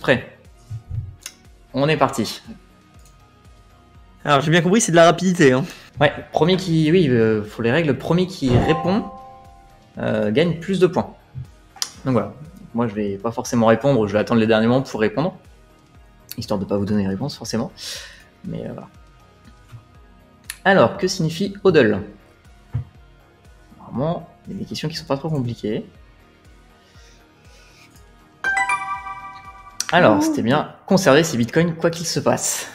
prêts? On est parti. Alors j'ai bien compris, c'est de la rapidité. Hein. Ouais, premier qui... Oui, faut les règles. Le premier qui répond gagne plus de points. Donc voilà. Moi, je vais pas forcément répondre. Je vais attendre les derniers moments pour répondre. Histoire de pas vous donner les réponses, forcément. Mais voilà. Alors, que signifie hodl? Normalement, il y a des questions qui sont pas trop compliquées. Alors, c'était bien conserver ses bitcoins quoi qu'il se passe.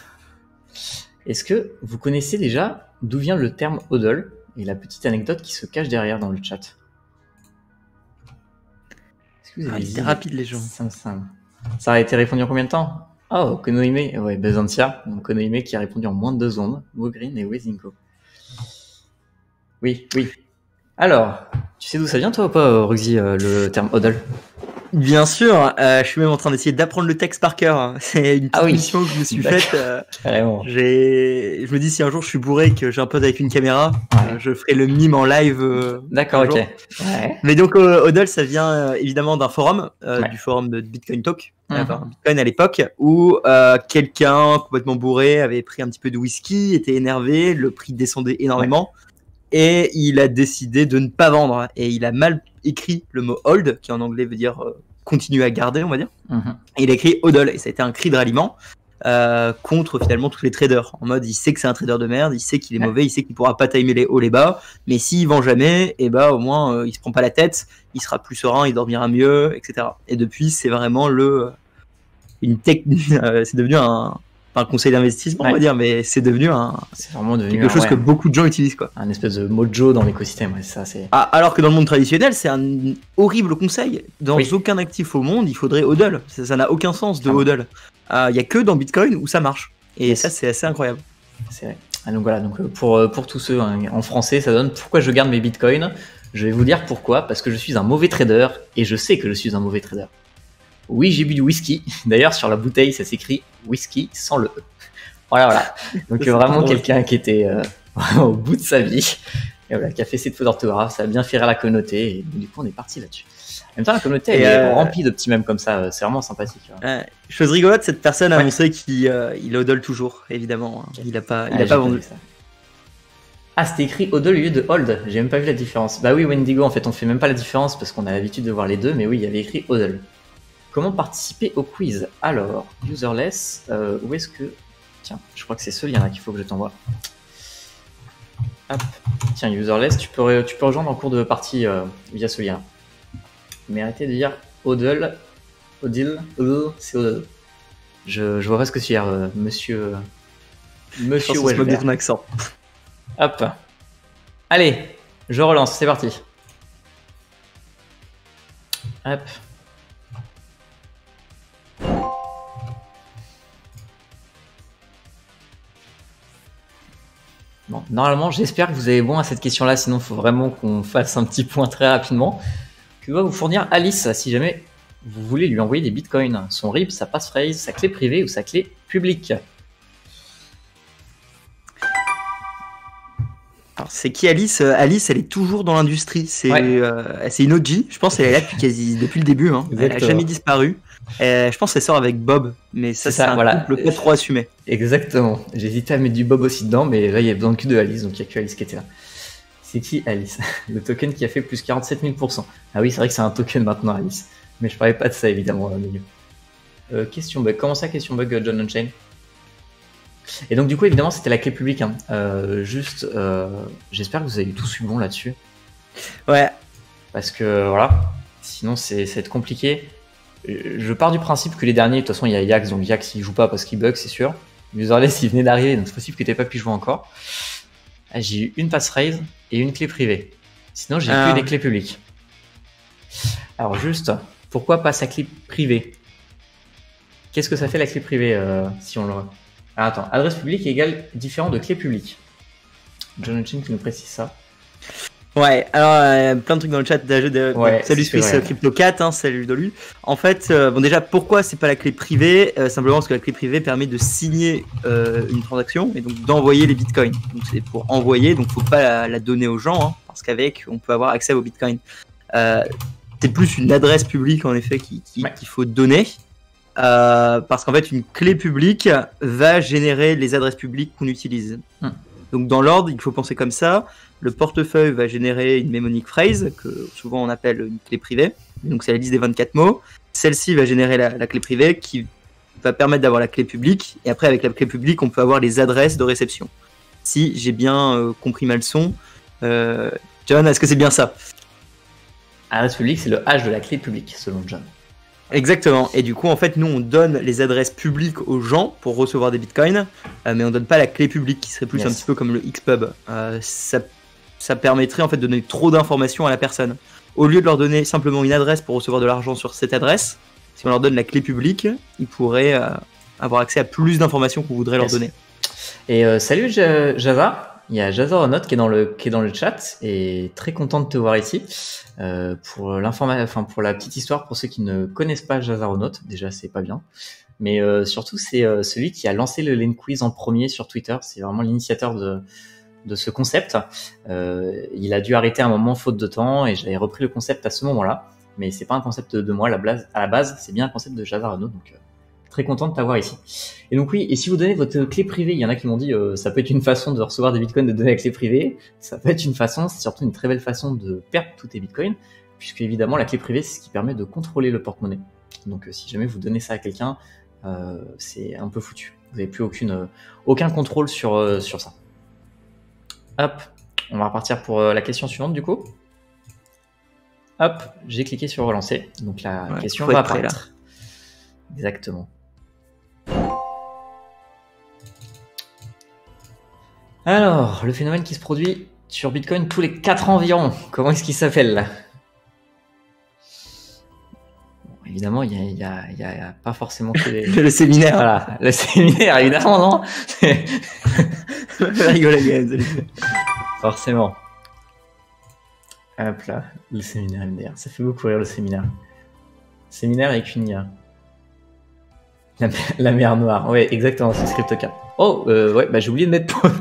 Est-ce que vous connaissez déjà d'où vient le terme hodl et la petite anecdote qui se cache derrière dans le chat? Est-ce que vous avez C'était rapide les gens. Ça a été répondu en combien de temps? Oh, Konohime, ouais, Bezantia, Konohime qui a répondu en moins de 2 secondes. Mogreen et Wezinko. Oui. Alors, tu sais d'où ça vient toi ou pas, Ruxy, le terme hodl? Bien sûr, je suis même en train d'essayer d'apprendre le texte par cœur. C'est une petite mission que je me suis faite. Carrément. Je me dis si un jour je suis bourré et que j'ai un pote avec une caméra, je ferai le mime en live. D'accord, ok. Ouais. Mais donc hodl, ça vient évidemment d'un forum, du forum de Bitcoin Talk, Bitcoin à l'époque, où quelqu'un complètement bourré avait pris un petit peu de whisky, était énervé, le prix descendait énormément. Et il a décidé de ne pas vendre. Et il a mal écrit le mot hold, qui en anglais veut dire continuer à garder, on va dire. Et il a écrit hodl. Et ça a été un cri de ralliement contre finalement tous les traders. En mode, il sait que c'est un trader de merde, il sait qu'il est mauvais, il sait qu'il ne pourra pas timer les hauts, les bas. Mais s'il vend jamais, et bah, au moins, il se prend pas la tête, il sera plus serein, il dormira mieux, etc. Et depuis, c'est vraiment une technique. C'est devenu un conseil d'investissement, on va dire, mais c'est devenu quelque chose que beaucoup de gens utilisent, quoi. Un espèce de mojo dans l'écosystème, ça c'est. Alors que dans le monde traditionnel, c'est un horrible conseil. Dans aucun actif au monde, il faudrait hodl. Ça n'a aucun sens de hodl. Il y a que dans Bitcoin où ça marche. Et ça, c'est assez incroyable. C'est vrai. Donc voilà, donc pour tous ceux en français, ça donne pourquoi je garde mes bitcoins. Je vais vous dire pourquoi, parce que je suis un mauvais trader et je sais que je suis un mauvais trader. Oui, j'ai bu du whisky. D'ailleurs, sur la bouteille, ça s'écrit whisky sans le E. Voilà. Donc vraiment quelqu'un qui était au bout de sa vie, et voilà, qui a fait ses fautes d'orthographe, ça a bien fait rire la communauté, et du coup on est parti là-dessus. En même temps, la communauté elle est remplie de petits mèmes comme ça, c'est vraiment sympathique. Chose rigolote, cette personne a annoncé qu'il hodl toujours, évidemment. Il a pas vendu ça. Ah, c'était écrit hodl au lieu de hold, j'ai même pas vu la différence. Bah oui, Wendigo, en fait, on fait même pas la différence parce qu'on a l'habitude de voir les deux, mais oui, il y avait écrit hodl. Comment participer au quiz? Alors, userless, où est-ce que... Tiens, je crois que c'est ce lien-là qu'il faut que je t'envoie. Hop. Tiens, userless, tu peux rejoindre en cours de partie via ce lien. Mais arrêtez de dire hodl, c'est hodl. Je vois pas ce que c'est hier, monsieur Weber. De ton accent. Hop. Allez, je relance, c'est parti. Hop. Bon, normalement, j'espère que vous avez bon à cette question-là, sinon il faut vraiment qu'on fasse un petit point très rapidement. Que va vous fournir Alice si jamais vous voulez lui envoyer des bitcoins? Son RIB, sa passphrase, sa clé privée ou sa clé publique? Alors, c'est qui Alice? Alice, elle est toujours dans l'industrie. C'est une OG. Je pense qu'elle est là depuis le début. Hein. Elle n'a jamais disparu. Je pense qu'elle sort avec Bob, mais c'est un couple pas trop assumé. Exactement. J'hésitais à mettre du Bob aussi dedans, mais là il y a besoin que de Alice, donc il n'y a que Alice qui était là. C'est qui Alice? Le token qui a fait plus 47 000%. Ah oui, c'est vrai que c'est un token maintenant, Alice. Mais je parlais pas de ça évidemment au milieu. Question bug. Comment ça, question bug, John Unchained? Et donc du coup évidemment c'était la clé publique. Hein. J'espère que vous avez tous eu bon là-dessus. Ouais. Parce que voilà, sinon ça va être compliqué. Je pars du principe que les derniers, de toute façon il y a Yax, donc Yax il joue pas parce qu'il bug c'est sûr. Userless il venait d'arriver, donc c'est possible que t'aies pas pu jouer encore. Ah, j'ai eu une passphrase et une clé privée. Sinon j'ai que des clés publiques. Alors juste, pourquoi pas sa clé privée? Qu'est-ce que ça fait la clé privée si on le... Ah, attends, adresse publique égale différent de clé publique. John Chin qui nous précise ça. Ouais, alors plein de trucs dans le chat. Salut Swiss Crypto4, hein, salut Dolu. En fait, bon déjà, pourquoi c'est pas la clé privée? Simplement parce que la clé privée permet de signer une transaction et donc d'envoyer les bitcoins. Donc c'est pour envoyer, donc faut pas la donner aux gens, hein, parce qu'avec on peut avoir accès aux bitcoins. C'est plus une adresse publique en effet qu'il faut donner. parce qu'en fait, une clé publique va générer les adresses publiques qu'on utilise. Donc dans l'ordre, il faut penser comme ça. Le portefeuille va générer une mnemonic phrase, que souvent on appelle une clé privée. Donc c'est la liste des 24 mots. Celle-ci va générer la clé privée qui va permettre d'avoir la clé publique. Et après, avec la clé publique, on peut avoir les adresses de réception. Si j'ai bien compris ma leçon. John, est-ce que c'est bien ça? Adresse publique, c'est le H de la clé publique, selon John. Exactement. Et du coup, en fait, nous, on donne les adresses publiques aux gens pour recevoir des bitcoins, mais on donne pas la clé publique, qui serait plus un petit peu comme le Xpub. Ça permettrait en fait de donner trop d'informations à la personne. Au lieu de leur donner simplement une adresse pour recevoir de l'argent sur cette adresse, si on leur donne la clé publique, ils pourraient avoir accès à plus d'informations qu'on voudrait leur donner. Et salut Java. Il y a Jazaronaut qui est dans le chat et très content de te voir ici. Pour la petite histoire, pour ceux qui ne connaissent pas Jazaronaut, déjà c'est pas bien, mais surtout c'est celui qui a lancé le Lane Quiz en premier sur Twitter. C'est vraiment l'initiateur de ce concept. Il a dû arrêter un moment faute de temps et j'avais repris le concept à ce moment-là, mais c'est pas un concept de moi à la base, c'est bien un concept de Jazaronaut, donc très content de t'avoir ici. Et donc oui, et si vous donnez votre clé privée, il y en a qui m'ont dit ça peut être une façon de recevoir des bitcoins de donner la clé privée, ça peut être une façon, c'est surtout une très belle façon de perdre tous tes bitcoins, puisque évidemment la clé privée c'est ce qui permet de contrôler le porte-monnaie. Donc si jamais vous donnez ça à quelqu'un, c'est un peu foutu. Vous n'avez plus aucun contrôle sur ça. Hop, on va repartir pour la question suivante du coup. Hop, j'ai cliqué sur relancer, donc la question va apparaître. Exactement. Alors, le phénomène qui se produit sur Bitcoin tous les 4 ans environ, comment est-ce qu'il s'appelle là? Bon, évidemment, il y a pas forcément que le séminaire. Voilà, le séminaire, évidemment, non? Rigoler, forcément. Hop là, le séminaire MDR, ça fait beaucoup rire le séminaire. Séminaire avec une IA. La mer noire, ouais, exactement, c'est CryptoCap. Oh, ouais, bah j'ai oublié de mettre pause.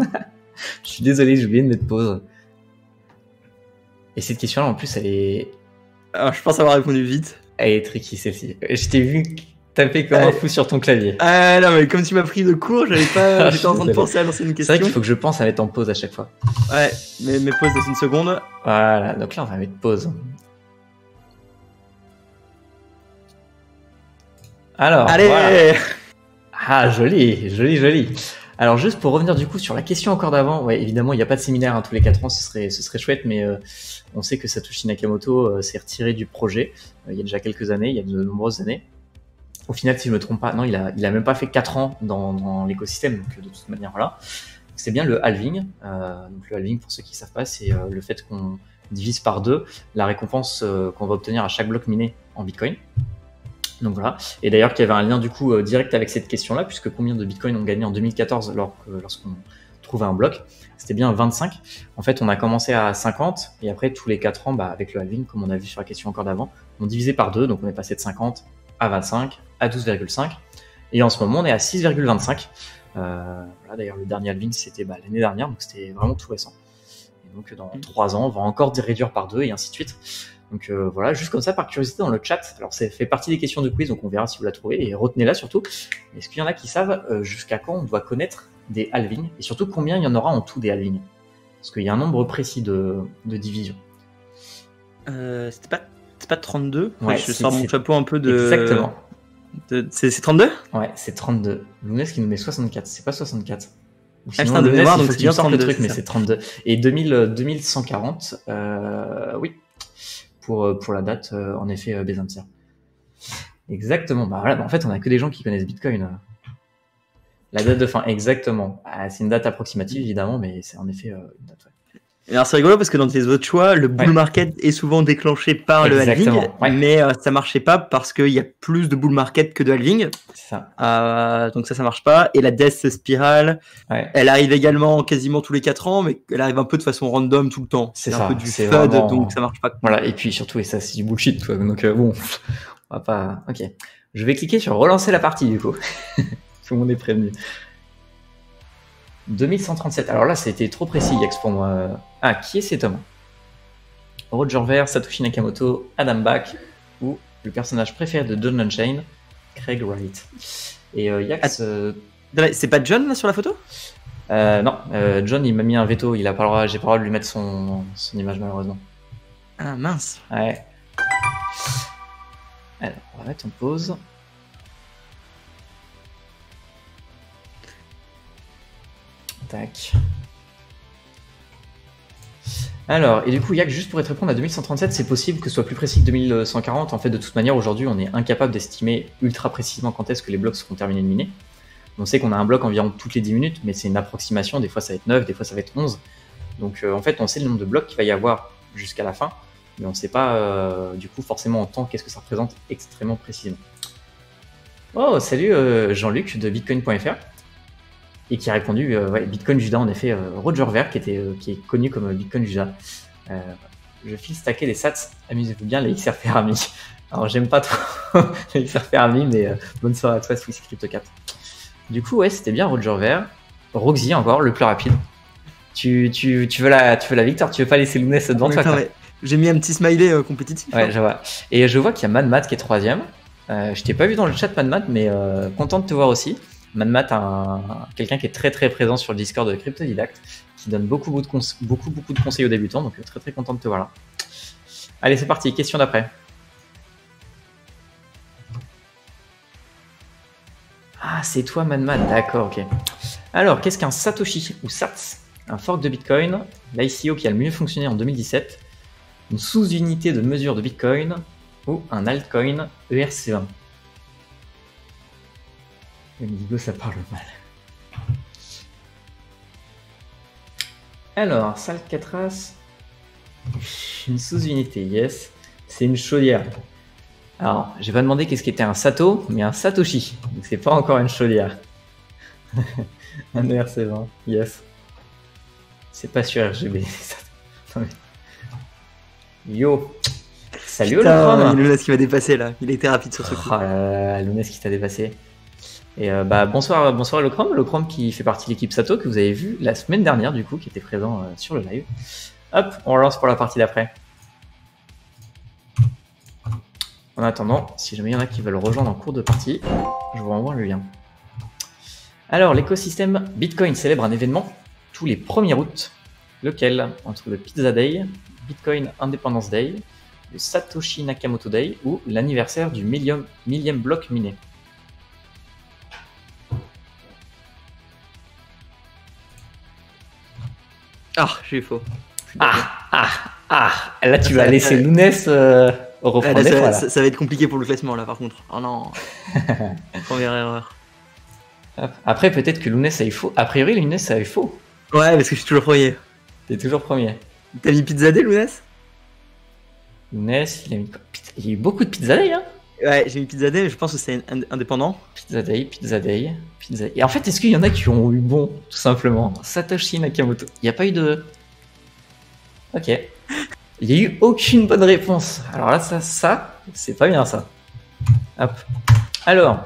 Je suis désolé, j'ai oublié de mettre pause. Et cette question-là, en plus, elle est... Alors, je pense avoir répondu vite. Elle est tricky, celle-ci. Je t'ai vu taper comme un fou sur ton clavier. Ah non, mais comme tu m'as pris de court, j'étais en train de penser à lancer une question. C'est vrai qu'il faut que je pense à mettre en pause à chaque fois. Ouais, mais pause dans une seconde. Voilà, donc là, on va mettre pause. Alors, allez, voilà. Ah, joli. Alors, juste pour revenir du coup sur la question encore d'avant, ouais, évidemment, il n'y a pas de séminaire tous les 4 ans, ce serait chouette, mais on sait que Satoshi Nakamoto s'est retiré du projet il y a déjà quelques années, il y a de nombreuses années. Au final, si je ne me trompe pas, non, il a même pas fait 4 ans dans l'écosystème, donc de toute manière, voilà. C'est bien le halving. Donc le halving, pour ceux qui ne savent pas, c'est le fait qu'on divise par 2 la récompense qu'on va obtenir à chaque bloc miné en Bitcoin. Donc voilà. Et d'ailleurs, qu'il y avait un lien du coup direct avec cette question-là, puisque combien de Bitcoin on gagnait en 2014 lorsqu'on trouvait un bloc? C'était bien 25. En fait, on a commencé à 50 et après tous les 4 ans, avec le halving, comme on a vu sur la question encore d'avant, on divisait par 2, donc on est passé de 50 à 25 à 12,5. Et en ce moment, on est à 6,25. Voilà, d'ailleurs, le dernier halving, c'était l'année dernière, donc c'était vraiment tout récent. Et donc dans 3 ans, on va encore réduire par 2 et ainsi de suite. Donc voilà, juste comme ça, par curiosité dans le chat. Alors ça fait partie des questions de quiz, donc on verra si vous la trouvez, et retenez-la surtout. Est-ce qu'il y en a qui savent jusqu'à quand on doit connaître des halvings, et surtout combien il y en aura en tout des halvings? Parce qu'il y a un nombre précis de divisions. C'est pas 32? Ouais, je sors mon chapeau un peu de... Exactement. C'est 32? Ouais, c'est 32. Lounès qui nous met 64, c'est pas 64. Ou sinon, de mémoire, donc c'est bien 32, le truc, mais ça. c'est 32. Et 2140, oui. Pour la date, en effet, Bézantia. Exactement. Voilà, en fait, on a que des gens qui connaissent Bitcoin. La date de fin, exactement. C'est une date approximative, évidemment, mais c'est en effet une date. Ouais. Et alors, c'est rigolo parce que dans tes autres choix, le bull market est souvent déclenché par le halving, mais ça marchait pas parce qu'il y a plus de bull market que de halving. C'est ça. Donc ça marche pas. Et la death spiral, elle arrive également quasiment tous les 4 ans, mais elle arrive un peu de façon random tout le temps. C'est un peu du FUD, vraiment... donc ça marche pas. Voilà, et puis surtout, et ça c'est du bullshit, quoi. Donc bon, on va pas... Ok. Je vais cliquer sur relancer la partie, du coup. Tout le monde est prévenu. 2137. Alors là, c'était trop précis, Yax, pour moi. Ah, qui est cet homme? Roger Ver, Satoshi Nakamoto, Adam Back ou le personnage préféré de John Unchained, Craig Wright. Et Yax... C'est pas John là sur la photo? Non, John il m'a mis un veto, j'ai pas le droit de lui mettre son image malheureusement. Ah mince. Ouais. Alors, on va mettre en pause. Tac. Alors, et du coup, Yak, juste pour être répondre à 2137, c'est possible que ce soit plus précis que 2140. En fait, de toute manière, aujourd'hui, on est incapable d'estimer ultra précisément quand est-ce que les blocs seront terminés de miner. On sait qu'on a un bloc environ toutes les 10 minutes, mais c'est une approximation. Des fois, ça va être 9, des fois, ça va être 11. Donc, en fait, on sait le nombre de blocs qu'il va y avoir jusqu'à la fin, mais on ne sait pas, du coup, forcément en temps, qu'est-ce que ça représente extrêmement précisément. Oh, salut Jean-Luc de Bitcoin.fr. Et qui a répondu ouais, Bitcoin Judas, en effet, Roger Ver, qui est connu comme Bitcoin Judas. Je file stacker les sats, amusez-vous bien, les XRP Army. Alors, j'aime pas trop les XRP Army, mais bonne soirée à toi, Swiss Crypto4. Du coup, ouais, c'était bien Roger Ver. Roxy, encore, le plus rapide. Tu veux la victoire, tu veux pas laisser Lounès devant toi. Ouais. J'ai mis un petit smiley compétitif. Ouais, je vois. Et je vois qu'il y a MadMat qui est 3ème. Je t'ai pas vu dans le chat, MadMat, mais content de te voir aussi. MadMat, quelqu'un qui est très très présent sur le Discord de Cryptodidacte, qui donne beaucoup de conseils aux débutants, donc très très content de te voir là. Allez, c'est parti, question d'après. Ah, c'est toi MadMat, d'accord, ok. Alors, qu'est-ce qu'un Satoshi ou Sats? Un fork de Bitcoin, l'ICO qui a le mieux fonctionné en 2017, une sous-unité de mesure de Bitcoin ou un altcoin ERC20. Le Nigo, ça parle mal. Alors, Salcatraz, une sous-unité, yes. C'est une chaudière. Alors, j'ai pas demandé qu'est-ce qu'était un Sato, mais un Satoshi. Donc, c'est pas encore une chaudière. Un ERC20, yes. C'est pas sur RGB. Yo. Salut Holochrome. Il y a Lounès qui va dépasser là. Il a été rapide sur ce coup. Lounès qui t'a dépassé. Et bonsoir Holochrome qui fait partie de l'équipe Sato que vous avez vu la semaine dernière du coup, qui était présent sur le live. Hop, on relance pour la partie d'après. En attendant, si jamais il y en a qui veulent rejoindre en cours de partie, je vous renvoie le lien. Alors, l'écosystème Bitcoin célèbre un événement tous les 1er août, lequel, entre le Pizza Day, Bitcoin Independence Day, le Satoshi Nakamoto Day ou l'anniversaire du millième bloc miné. Ah, j'ai eu faux. Là tu vas laisser Lounès reprendre les points, ça va être compliqué pour le classement là par contre. Oh non. Première erreur. Après peut-être que Lounès a eu faux. A priori Lounès a eu faux. Ouais, parce que je suis toujours premier. T'es toujours premier. T'as mis Pizza Day, Lounès? Lounès, il a mis quoi? Il y a eu beaucoup de Pizza Day, hein. Ouais, j'ai mis Pizza Day, mais je pense que c'est indépendant. Pizza Day. Et en fait, est-ce qu'il y en a qui ont eu bon, tout simplement? Satoshi Nakamoto. Il n'y a pas eu de... Ok. Il n'y a eu aucune bonne réponse. Alors là, ça c'est pas bien, ça. Hop. Alors,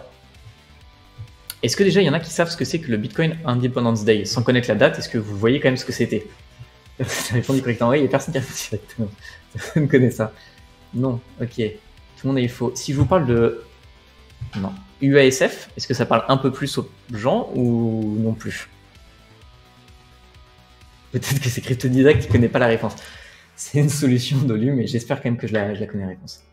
est-ce que déjà, il y en a qui savent ce que c'est que le Bitcoin Independence Day? Sans connaître la date, est-ce que vous voyez quand même ce que c'était? J'ai répondu correctement. Oui, il n'y a personne qui a répondu directement. Personne ne connaît ça. Non, ok. Tout le monde est faux. Si je vous parle de... Non. UASF, est-ce que ça parle un peu plus aux gens ou non plus? Peut-être que c'est Cryptodidacte qui ne connaît pas la réponse. C'est une solution d'Olu, mais j'espère quand même que je la connais la réponse.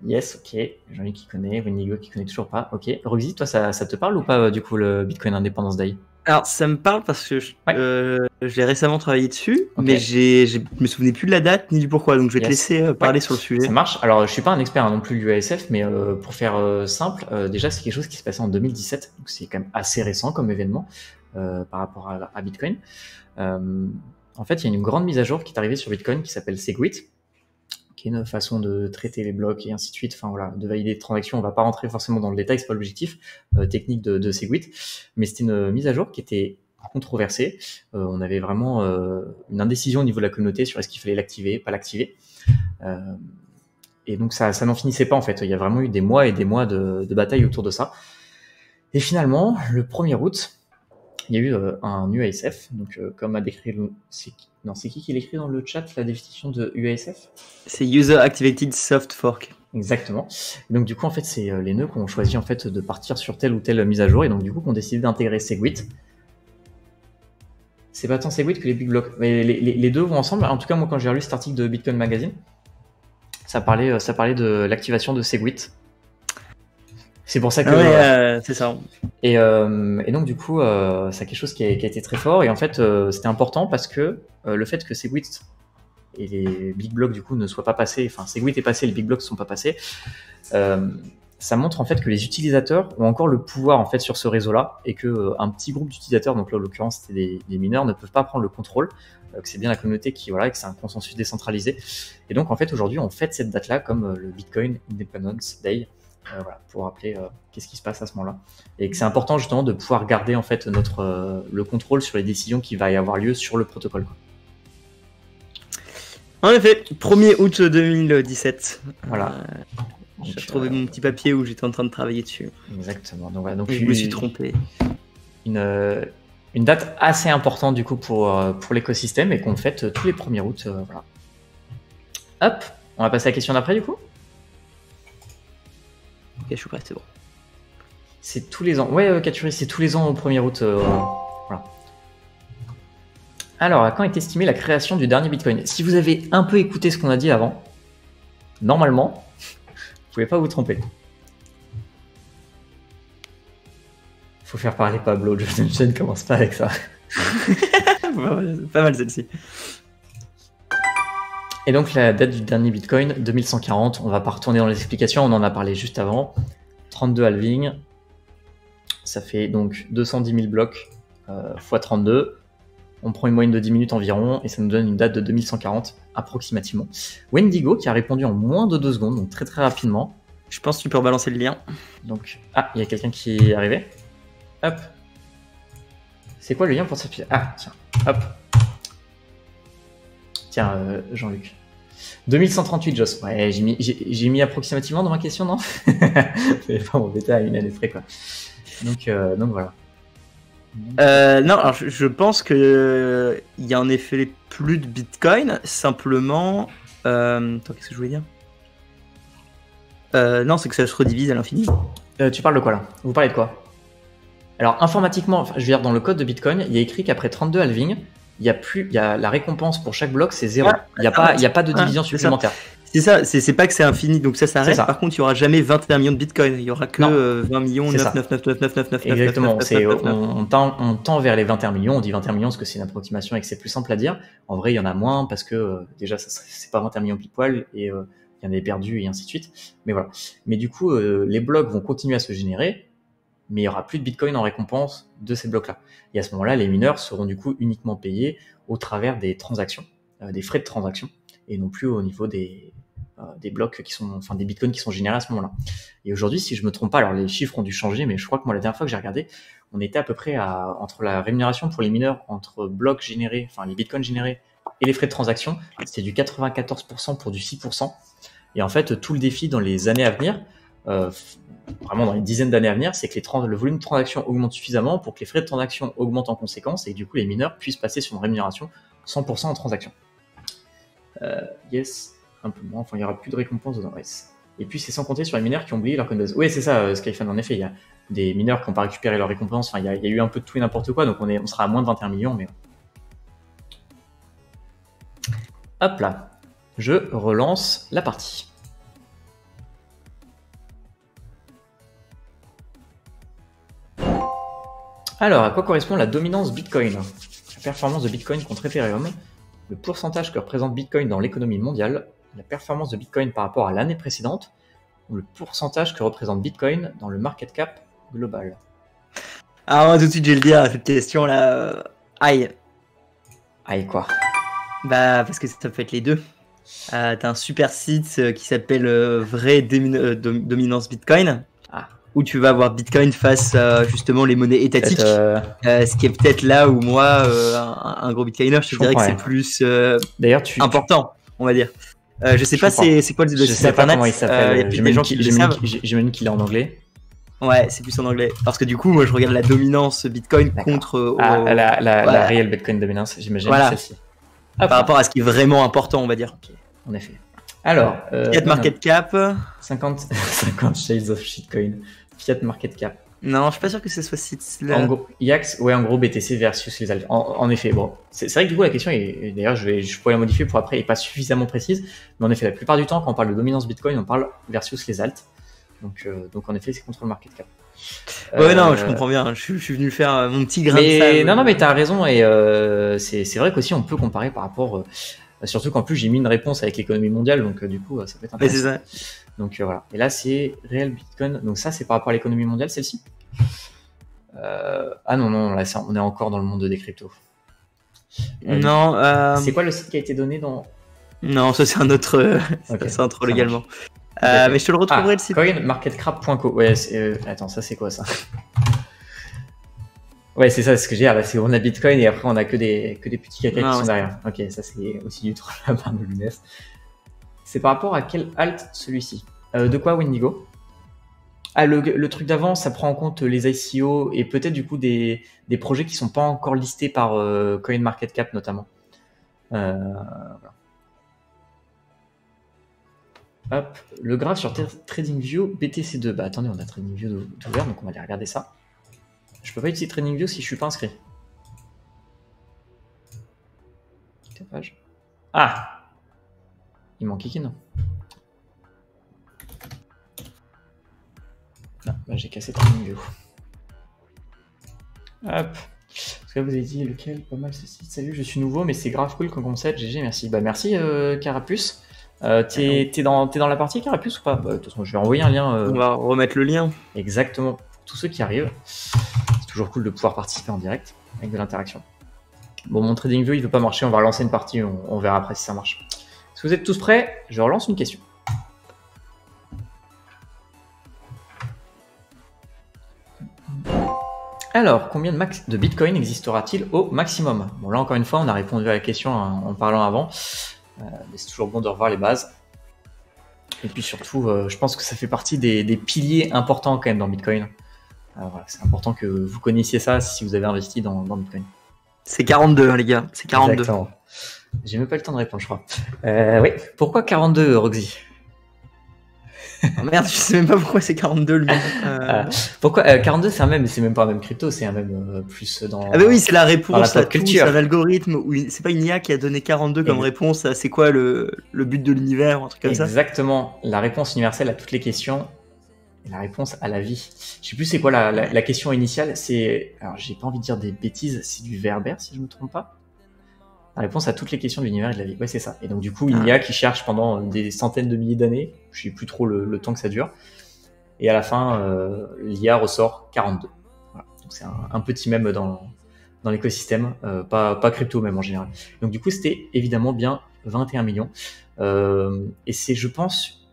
Yes, ok. Jean-Luc qui connaît, Winigo qui connaît toujours pas. Ok. Roxy, toi, ça te parle ou pas, du coup, le Bitcoin Independence Day? Alors, ça me parle parce que j'ai récemment travaillé dessus, mais je me souvenais plus de la date ni du pourquoi, donc je vais te laisser parler sur le sujet. Ça marche. Alors, je suis pas un expert non plus de l'UASF, mais pour faire simple, déjà, c'est quelque chose qui se passait en 2017, donc c'est quand même assez récent comme événement par rapport à Bitcoin. En fait, il y a une grande mise à jour qui est arrivée sur Bitcoin qui s'appelle Segwit, qui est une façon de traiter les blocs et ainsi de suite, enfin voilà, de valider des transactions. On va pas rentrer forcément dans le détail, c'est pas l'objectif technique de Segwit, mais c'était une mise à jour qui était controversée. On avait vraiment une indécision au niveau de la communauté sur est-ce qu'il fallait l'activer, pas l'activer. Et donc ça n'en finissait pas en fait. Il y a vraiment eu des mois et des mois de bataille autour de ça. Et finalement, le 1er août, il y a eu un UASF, donc comme a décrit... C'est qui l'écrit dans le chat, la définition de UASF? C'est User Activated Soft Fork. Exactement. Et donc du coup en fait c'est les nœuds qui ont choisi en fait de partir sur telle ou telle mise à jour et donc du coup qu'on décidé d'intégrer Segwit. C'est pas tant Segwit que les big blocks, mais les deux vont ensemble. En tout cas moi quand j'ai lu cet article de Bitcoin Magazine, ça parlait de l'activation de Segwit. C'est pour ça que c'est ça. Et donc du coup c'est quelque chose qui a été très fort et en fait c'était important parce que le fait que Segwit et les big blocks du coup ne soient pas passés, enfin Segwit est passé, les big blocks ne sont pas passés, ça montre en fait que les utilisateurs ont encore le pouvoir en fait sur ce réseau-là et que un petit groupe d'utilisateurs, donc là en l'occurrence c'était des mineurs, ne peuvent pas prendre le contrôle, que c'est bien la communauté qui voilà, et que c'est un consensus décentralisé. Et donc en fait aujourd'hui on fête cette date-là comme le Bitcoin Independence Day, voilà, pour rappeler qu'est-ce qui se passe à ce moment-là et que c'est important justement de pouvoir garder en fait le contrôle sur les décisions qui va y avoir lieu sur le protocole, quoi. En effet, 1er août 2017. Voilà. J'ai retrouvé mon petit papier où j'étais en train de travailler dessus. Exactement. Donc, voilà, donc je me suis trompé. Une date assez importante du coup pour l'écosystème et qu'on fête tous les 1er août. Voilà. Hop, on va passer à la question d'après du coup. Ok, je suis prêt, c'est bon. C'est tous les ans. Ouais, Katuri, c'est tous les ans au 1er août. Voilà. Alors, à quand est estimée la création du dernier Bitcoin? Si vous avez un peu écouté ce qu'on a dit avant, normalement, vous pouvez pas vous tromper. Faut faire parler Pablo, je ne commence pas avec ça. Pas mal celle-ci. Et donc la date du dernier Bitcoin, 2140, on va pas retourner dans les explications, on en a parlé juste avant. 32 halving, ça fait donc 210 000 blocs x 32. On prend une moyenne de 10 minutes environ et ça nous donne une date de 2140 approximativement. Wendigo qui a répondu en moins de 2 secondes, donc très très rapidement. Je pense que tu peux rebalancer le lien. Donc, ah, il y a quelqu'un qui est arrivé. Hop. C'est quoi le lien pour s'afficher? Ah, tiens, hop. Tiens, Jean-Luc. 2138, Joss. Ouais, j'ai mis approximativement dans ma question, non? Je vais pas m'embêter à une année près, quoi. Donc voilà. Non, alors je pense que il y a en effet plus de Bitcoin, simplement. Attends, qu'est-ce que je voulais dire? Non, c'est que ça se redivise à l'infini. Tu parles de quoi là? Vous parlez de quoi? Alors informatiquement, enfin, je veux dire dans le code de Bitcoin, il y a écrit qu'après 32 halving, il y a la récompense pour chaque bloc, c'est 0. Il n'y a pas de division supplémentaire. C'est ça, c'est pas que c'est infini, donc ça s'arrête. Par contre, il n'y aura jamais 21 millions de Bitcoin. Il n'y aura que 20 millions, 9. Exactement, on tend vers les 21 millions. On dit 21 millions parce que c'est une approximation et que c'est plus simple à dire. En vrai, il y en a moins parce que déjà, c'est pas 21 millions pile poil et il y en a perdus et ainsi de suite. Mais voilà. Mais du coup, les blocs vont continuer à se générer, mais il n'y aura plus de Bitcoin en récompense de ces blocs-là. Et à ce moment-là, les mineurs seront du coup uniquement payés au travers des transactions, des frais de transaction, et non plus au niveau des blocs qui sont, enfin des bitcoins qui sont générés à ce moment-là. Et aujourd'hui, si je me trompe pas, alors les chiffres ont dû changer, mais je crois que moi la dernière fois que j'ai regardé, on était à peu près entre la rémunération pour les mineurs, entre blocs générés, enfin les bitcoins générés et les frais de transaction, c'était du 94% pour du 6%. Et en fait, tout le défi dans les années à venir, vraiment dans les dizaines d'années à venir, c'est que le volume de transactions augmente suffisamment pour que les frais de transaction augmentent en conséquence et que du coup les mineurs puissent passer sur une rémunération 100% en transaction. Yes. Un peu moins, enfin il n'y aura plus de récompense dedans. Et puis c'est sans compter sur les mineurs qui ont oublié leur Coinbase. Oui, c'est ça, Skyfan, en effet, il y a des mineurs qui n'ont pas récupéré leur récompense, enfin il y a eu un peu de tout et n'importe quoi, donc on sera à moins de 21 millions, mais... Hop là, je relance la partie. Alors, à quoi correspond la dominance Bitcoin? La performance de Bitcoin contre Ethereum, le pourcentage que représente Bitcoin dans l'économie mondiale, la performance de Bitcoin par rapport à l'année précédente, ou le pourcentage que représente Bitcoin dans le market cap global. Alors tout de suite je vais le dire à cette question là. Aïe. Aïe quoi? Bah parce que ça peut être les deux. T'as un super site qui s'appelle Vraie Dominance Bitcoin. Où tu vas avoir Bitcoin face à justement les monnaies étatiques. Ce qui est peut-être là où moi, un gros Bitcoiner, je te dirais que c'est plus important, on va dire. Je sais pas c'est quoi le site internet. Je sais pas comment il s'appelle. J'imagine qu'il est en anglais. Ouais, c'est plus en anglais. Parce que du coup, moi je regarde la dominance Bitcoin contre... la réelle Bitcoin dominance, j'imagine. Voilà. Par rapport à ce qui est vraiment important, on va dire. Okay. En effet. Alors, Fiat Market Cap. 50 Shades of Shitcoin. Fiat Market Cap. Non, je suis pas sûr que ce soit site-là. En gros, Yax, ouais, en gros, BTC versus les altcoins. En effet, bon, c'est vrai que du coup, la question est, d'ailleurs, je pourrais la modifier pour après, et pas suffisamment précise, mais en effet, la plupart du temps, quand on parle de dominance Bitcoin, on parle versus les alts. Donc en effet, c'est contre le market cap. Ouais, non, je comprends bien. Je suis venu faire mon petit grain de sable. Non, mais t'as raison, et c'est vrai qu'aussi, on peut comparer par rapport. Surtout qu'en plus, j'ai mis une réponse avec l'économie mondiale, donc du coup, ça peut être intéressant. Ouais, c'est ça. Donc voilà. Et là, c'est réel Bitcoin. Donc ça, c'est par rapport à l'économie mondiale, celle-ci. Ah non, là, on est encore dans le monde des cryptos. Non. C'est quoi le site qui a été donné dans... Non, ça c'est un autre. Okay, c'est un troll également. Mais je te le retrouverai le site. Coinmarketcap.co. Ouais, attends, ça c'est quoi ça? Ouais, c'est ça, ce que j'ai. C'est on a Bitcoin et après on a que des petits caca qui sont derrière. Ok, ça c'est aussi du troll à part de Lunes. C'est par rapport à quel alt celui-ci? De quoi Windigo? Ah, le truc d'avant, ça prend en compte les ICO et peut-être du coup des projets qui sont pas encore listés par CoinMarketCap notamment. Voilà. Hop, le graphe sur TradingView BTC2. Bah attendez, on a TradingView ouvert, donc on va aller regarder ça. Je peux pas utiliser TradingView si je suis pas inscrit. Page. Ah, il manque qui non? Non, bah j'ai cassé TradingView. Hop. Parce que là, vous avez dit lequel? Pas mal ce site. Salut, je suis nouveau, mais c'est grave cool comme concept. GG, merci. Bah merci Carapuce. T'es dans la partie Carapuce ou pas? De toute façon, je vais envoyer un lien. On va remettre le lien. Exactement. Pour tous ceux qui arrivent. C'est toujours cool de pouvoir participer en direct avec de l'interaction. Bon, mon TradingView, il veut pas marcher. On va relancer une partie. On verra après si ça marche. Est-ce que vous êtes tous prêts? Je relance une question. Alors, combien de Bitcoin existera-t-il au maximum? Bon, là, encore une fois, on a répondu à la question en parlant avant. Mais c'est toujours bon de revoir les bases. Et puis surtout, je pense que ça fait partie des piliers importants quand même dans Bitcoin. Voilà, c'est important que vous connaissiez ça si vous avez investi dans Bitcoin. C'est 42, hein, les gars. C'est 42. Exactement. J'ai même pas le temps de répondre, je crois. Oui. Pourquoi 42, Roxy? Oh merde, je sais même pas pourquoi c'est 42 le même. Pourquoi 42 c'est un même, mais c'est même pas un même crypto, c'est un même plus dans. Ah bah oui, c'est la réponse à tout, culture. C'est un algorithme où c'est pas une IA qui a donné 42 comme réponse à c'est quoi le but de l'univers ou un truc comme ça. Exactement, la réponse universelle à toutes les questions et la réponse à la vie. Je sais plus c'est quoi la question initiale, c'est alors j'ai pas envie de dire des bêtises, c'est du Werber si je me trompe pas. La réponse à toutes les questions de l'univers et de la vie. Ouais, c'est ça. Et donc, du coup, une IA qui cherche pendant des centaines de milliers d'années, je sais plus trop le temps que ça dure. Et à la fin, l'IA ressort 42. Voilà. Donc, c'est un petit mème dans l'écosystème, pas crypto même en général. Donc, du coup, c'était évidemment bien 21 millions. Et c'est, je pense,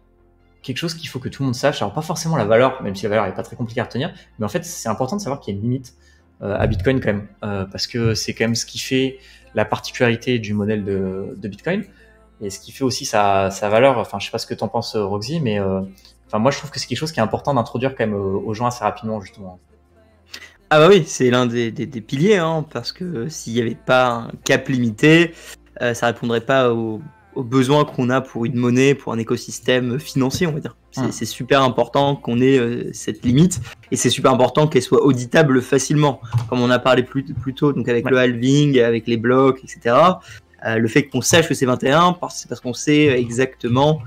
quelque chose qu'il faut que tout le monde sache. Alors, pas forcément la valeur, même si la valeur n'est pas très compliquée à retenir. Mais en fait, c'est important de savoir qu'il y a une limite à Bitcoin quand même. Parce que c'est quand même ce qui fait la particularité du modèle de Bitcoin et ce qui fait aussi sa valeur. Enfin, je sais pas ce que t'en penses, Roxy, mais moi, je trouve que c'est quelque chose qui est important d'introduire quand même aux gens assez rapidement, justement. Ah bah oui, c'est l'un des piliers, hein, parce que s'il n'y avait pas un cap limité, ça répondrait pas aux besoins qu'on a pour une monnaie, pour un écosystème financier, on va dire. C'est super important qu'on ait cette limite, et c'est super important qu'elle soit auditable facilement, comme on a parlé plus tôt, donc avec le halving, avec les blocs, etc. Le fait qu'on sache que c'est 21, c'est parce qu'on sait exactement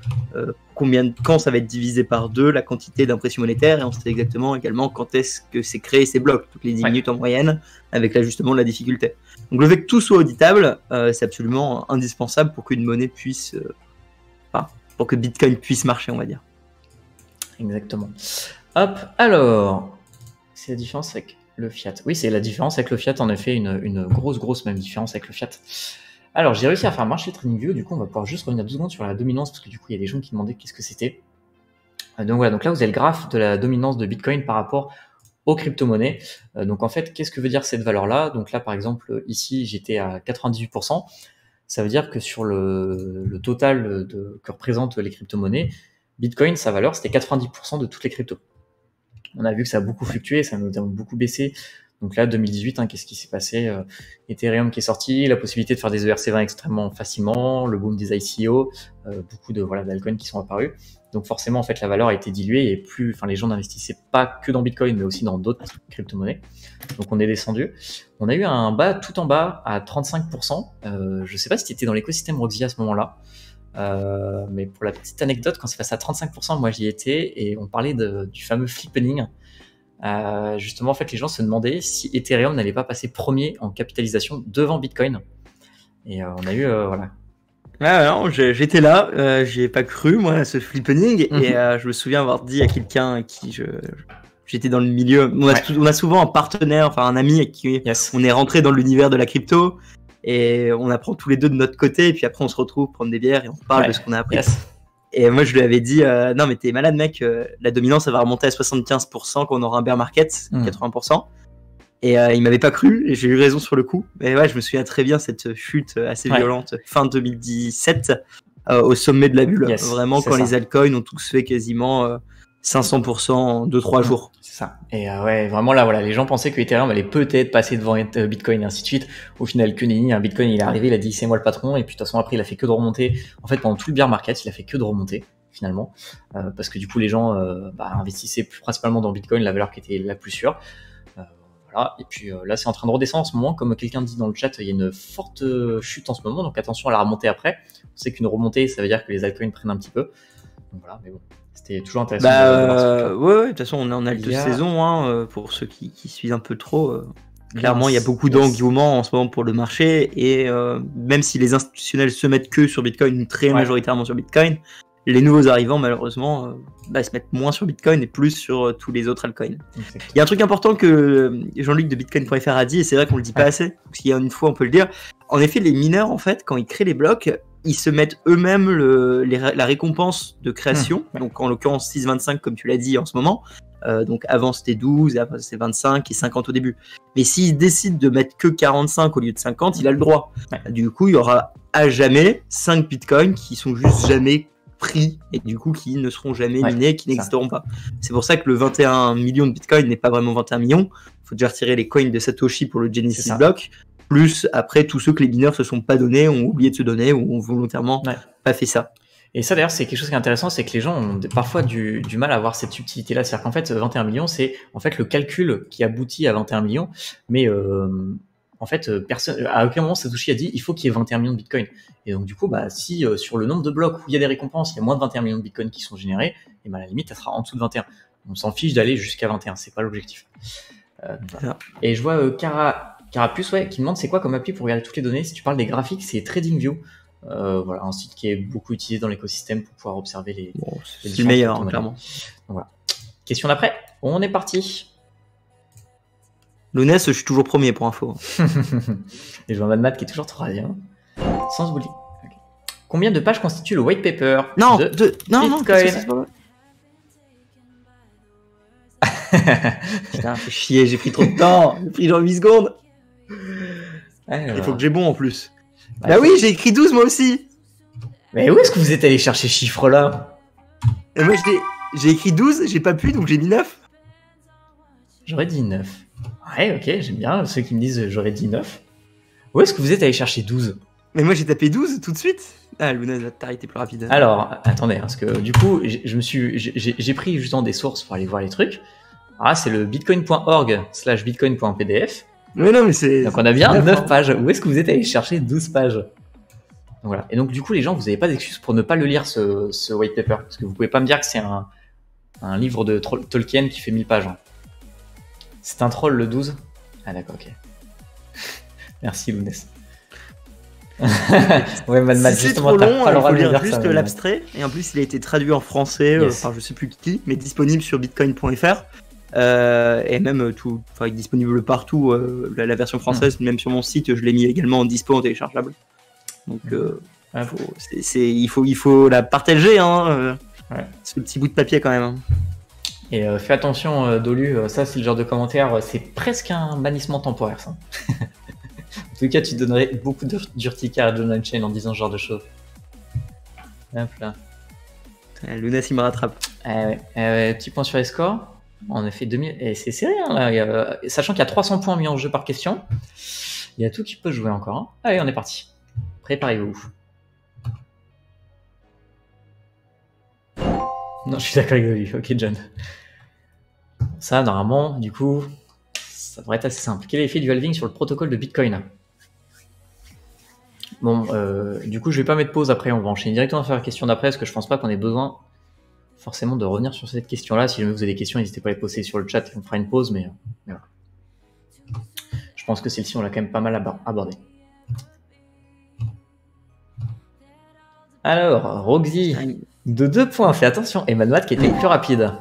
quand ça va être divisé par 2, la quantité d'impression monétaire, et on sait exactement également quand est-ce que c'est créé ces blocs, toutes les 10 minutes en moyenne, avec l'ajustement de la difficulté. Donc le fait que tout soit auditable, c'est absolument indispensable pour qu'une monnaie puisse... pour que Bitcoin puisse marcher, on va dire. Exactement. Hop, alors, c'est la différence avec le fiat. Oui, c'est la différence avec le fiat, en effet, une grosse même différence avec le fiat. Alors, j'ai réussi à faire marcher TradingView, du coup, on va pouvoir juste revenir 2 secondes sur la dominance, parce que du coup, il y a des gens qui demandaient qu'est-ce que c'était. Donc voilà, donc là, vous avez le graphe de la dominance de Bitcoin par rapport aux crypto-monnaies. Donc en fait, qu'est-ce que veut dire cette valeur-là? Donc là, par exemple, ici, j'étais à 98%. Ça veut dire que sur le total que représentent les crypto-monnaies, Bitcoin, sa valeur, c'était 90% de toutes les cryptos. On a vu que ça a beaucoup fluctué, ça a notamment beaucoup baissé Donc là, 2018, hein, qu'est-ce qui s'est passé? Ethereum qui est sorti, la possibilité de faire des ERC20 extrêmement facilement, le boom des ICO, beaucoup de d'altcoins qui sont apparus. Donc forcément, en fait, la valeur a été diluée et les gens n'investissaient pas que dans Bitcoin, mais aussi dans d'autres crypto-monnaies. Donc on est descendu. On a eu un bas tout en bas à 35%. Je sais pas si tu étais dans l'écosystème Roxy à ce moment-là. Mais pour la petite anecdote, quand c'est passé à 35%, moi j'y étais et on parlait du fameux flippening. Justement, en fait, les gens se demandaient si Ethereum n'allait pas passer premier en capitalisation devant Bitcoin. Et on a eu, voilà. Ah non, j'étais là, j'y ai pas cru, moi, à ce flippening, et je me souviens avoir dit à quelqu'un à qui j'étais dans le milieu. On a souvent un partenaire, enfin un ami avec qui on est rentré dans l'univers de la crypto, et on apprend tous les deux de notre côté, et puis après on se retrouve prendre des bières et on parle de ce qu'on a appris. Et moi je lui avais dit, non mais t'es malade mec, la dominance elle va remonter à 75% quand on aura un bear market, 80%. Et il m'avait pas cru, et j'ai eu raison sur le coup. Mais ouais, je me souviens très bien cette chute assez violente, fin 2017, au sommet de la bulle. Vraiment, quand les altcoins ont tous fait quasiment 500% en 2-3 jours. C'est ça. Et ouais, vraiment là, voilà, les gens pensaient que Ethereum allait peut-être passer devant Bitcoin et ainsi de suite. Au final, que nenni, un Bitcoin, il est arrivé, il a dit c'est moi le patron, et puis de toute façon après, il a fait que de remonter. En fait, pendant tout le bear market, il a fait que de remonter finalement, parce que du coup, les gens investissaient principalement dans Bitcoin, la valeur qui était la plus sûre. Voilà. Et puis là, c'est en train de redescendre en ce moment. Comme quelqu'un dit dans le chat, il y a une forte chute en ce moment, donc attention à la remontée après. On sait qu'une remontée, ça veut dire que les altcoins prennent un petit peu. Donc voilà, mais bon, c'était toujours intéressant. Ouais, de toute façon, on est en halte saison, hein, pour ceux qui suivent un peu trop. Clairement, il y a beaucoup d'engouement en ce moment pour le marché, et même si les institutionnels se mettent que sur Bitcoin, très majoritairement sur Bitcoin, les nouveaux arrivants, malheureusement, se mettent moins sur Bitcoin et plus sur tous les autres altcoins. Il y a un truc important que Jean-Luc de Bitcoin.fr a dit, et c'est vrai qu'on le dit pas assez, parce qu'il y a une fois on peut le dire. En effet, les mineurs, en fait, quand ils créent les blocs, ils se mettent eux-mêmes la récompense de création, donc en l'occurrence 6,25 comme tu l'as dit en ce moment. Donc avant c'était 12, et après c'était 25 et 50 au début. Mais s'il décide de mettre que 45 au lieu de 50, il a le droit. Du coup, il y aura à jamais 5 bitcoins qui sont juste jamais pris, et du coup qui ne seront jamais minés, qui n'existeront pas. C'est pour ça que le 21 millions de bitcoins n'est pas vraiment 21 millions. Il faut déjà retirer les coins de Satoshi pour le Genesis block, plus après tous ceux que les mineurs se sont pas donnés, ont oublié de se donner, ou ont volontairement pas fait ça. Et ça d'ailleurs c'est quelque chose qui est intéressant, c'est que les gens ont parfois du mal à avoir cette subtilité là, c'est-à-dire qu'en fait 21 millions c'est en fait le calcul qui aboutit à 21 millions, mais en fait personne, à aucun moment Satoshi a dit il faut qu'il y ait 21 millions de bitcoins. Et donc du coup si sur le nombre de blocs où il y a des récompenses, il y a moins de 21 millions de bitcoins qui sont générés, et à la limite ça sera en dessous de 21. On s'en fiche d'aller jusqu'à 21, c'est pas l'objectif. Voilà. Et je vois Carapuce qui me demande c'est quoi comme appli pour regarder toutes les données. Si tu parles des graphiques, c'est TradingView. Voilà, un site qui est beaucoup utilisé dans l'écosystème pour pouvoir observer les c'est le meilleur, clairement. Donc, voilà. Question d'après, on est parti. Lounès, je suis toujours premier pour info. Et je vois Madmat qui est toujours troisième. Sans oublier. Okay. Combien de pages constitue le white paper de Bitcoin? Putain, fais chier, j'ai pris trop de temps. J'ai pris genre 8 secondes. Il faut que j'ai bon en plus. Bah oui, j'ai écrit 12 moi aussi. Mais où est-ce que vous êtes allé chercher ce chiffre là? Et moi j'ai écrit 12, j'ai pas pu, donc j'ai mis 9. J'aurais dit 9. Ouais, ok, j'aime bien ceux qui me disent j'aurais dit 9. Où est-ce que vous êtes allé chercher 12? Mais moi j'ai tapé 12 tout de suite. Ah, Luna, t'as arrêté plus rapide. Alors, attendez, parce que du coup, j'ai pris justement des sources pour aller voir les trucs. Ah, c'est le bitcoin.org/bitcoin.pdf. Mais non, mais c'est. Donc on a bien 9 pages. Où est-ce que vous êtes allé chercher 12 pages? Donc, voilà. Et donc du coup, les gens, vous n'avez pas d'excuse pour ne pas le lire ce white paper, parce que vous pouvez pas me dire que c'est un livre de Tolkien qui fait 1000 pages. C'est un troll le 12. Ah d'accord, ok. Merci Lounès. Ouais, si justement, t'as pas le droit de lire juste l'abstrait, et en plus il a été traduit en français par je sais plus qui, mais disponible sur bitcoin.fr. Et même il est disponible partout, la version française, même sur mon site, je l'ai mis également en dispo en téléchargeable. Donc il faut la partager, ce petit bout de papier quand même. Et fais attention, Dolu, ça c'est le genre de commentaire, c'est presque un bannissement temporaire ça. En tout cas, tu donnerais beaucoup d'urticaire à John Unchained en disant ce genre de choses. Hop là. Lunas il me rattrape. Petit point sur les scores. En effet, 2000. Et c'est serré, hein, là. Sachant qu'il y a 300 points mis en jeu par question. Il y a tout qui peut jouer encore. Hein. Allez, on est parti. Préparez-vous. Non, je suis d'accord avec lui. Ok, John. Ça, normalement, du coup, ça devrait être assez simple. Quel est l'effet du halving sur le protocole de Bitcoin? Bon, du coup, je vais pas mettre pause après. On va enchaîner directement sur la question d'après, parce que je pense pas qu'on ait besoin forcément de revenir sur cette question-là. Si jamais vous avez des questions, n'hésitez pas à les poster sur le chat. On fera une pause, mais voilà. Je pense que celle-ci, on l'a quand même pas mal abordée. Alors, Roxy, de 2 points, fais attention. Et Madmat qui était le plus rapide.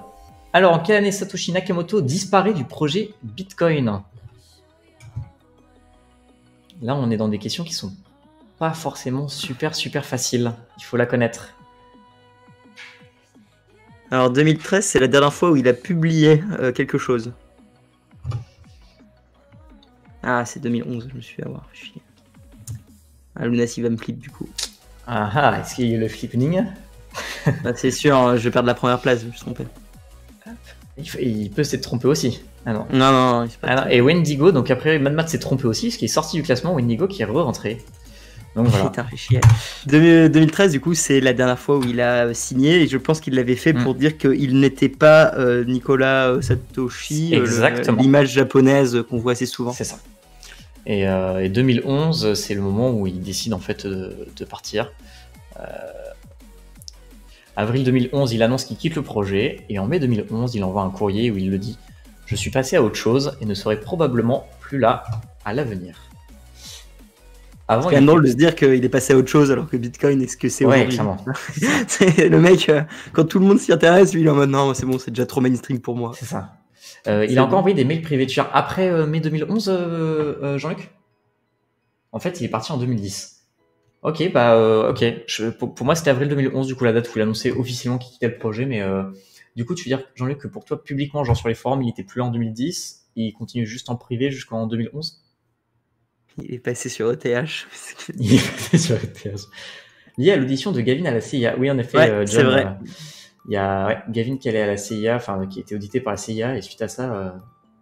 Alors, en quelle année Satoshi Nakamoto disparaît du projet Bitcoin? Là, on est dans des questions qui sont pas forcément super faciles. Il faut la connaître. Alors 2013, c'est la dernière fois où il a publié quelque chose. Ah, c'est 2011, je me suis fait avoir. Ah, Lunacy va me flip du coup. Ah, est-ce qu'il y a eu le flippening? Bah, c'est sûr, je vais perdre la première place, je me suis trompé. Il peut s'être trompé aussi. Ah non. Non, il s'est pas ah non. Et Wendigo, donc après Madmat s'est trompé aussi, parce qu'il est sorti du classement, Wendigo qui est re-rentré. Donc voilà. Putain, fait chier. 2013, du coup, c'est la dernière fois où il a signé, et je pense qu'il l'avait fait pour dire qu'il n'était pas Nicolas Satoshi, l'image japonaise qu'on voit assez souvent. C'est ça. Et 2011, c'est le moment où il décide en fait de partir. Avril 2011, il annonce qu'il quitte le projet, et en mai 2011, il envoie un courrier où il le dit « Je suis passé à autre chose et ne serai probablement plus là à l'avenir ». C'est quand même drôle de se dire qu'il est passé à autre chose alors que Bitcoin, est-ce que c'est aujourd'hui? Clairement. Le mec, quand tout le monde s'y intéresse, lui il est en mode non, c'est bon, c'est déjà trop mainstream pour moi. C'est ça. Il a encore envoyé des mails privés de char après mai 2011, Jean-Luc? En fait, il est parti en 2010. Ok, ok. Pour moi, c'était avril 2011, du coup, la date où il annonçait officiellement qu'il quittait le projet, mais du coup, tu veux dire, Jean-Luc, que pour toi, publiquement, genre sur les forums, il était plus là en 2010, il continue juste en privé jusqu'en 2011? Il est passé sur ETH. Il est passé sur ETH. Lié à l'audition de Gavin à la CIA. Oui, en effet, ouais, John, c'est vrai. Il y a Gavin qui allait à la CIA, enfin, qui était audité par la CIA, et suite à ça,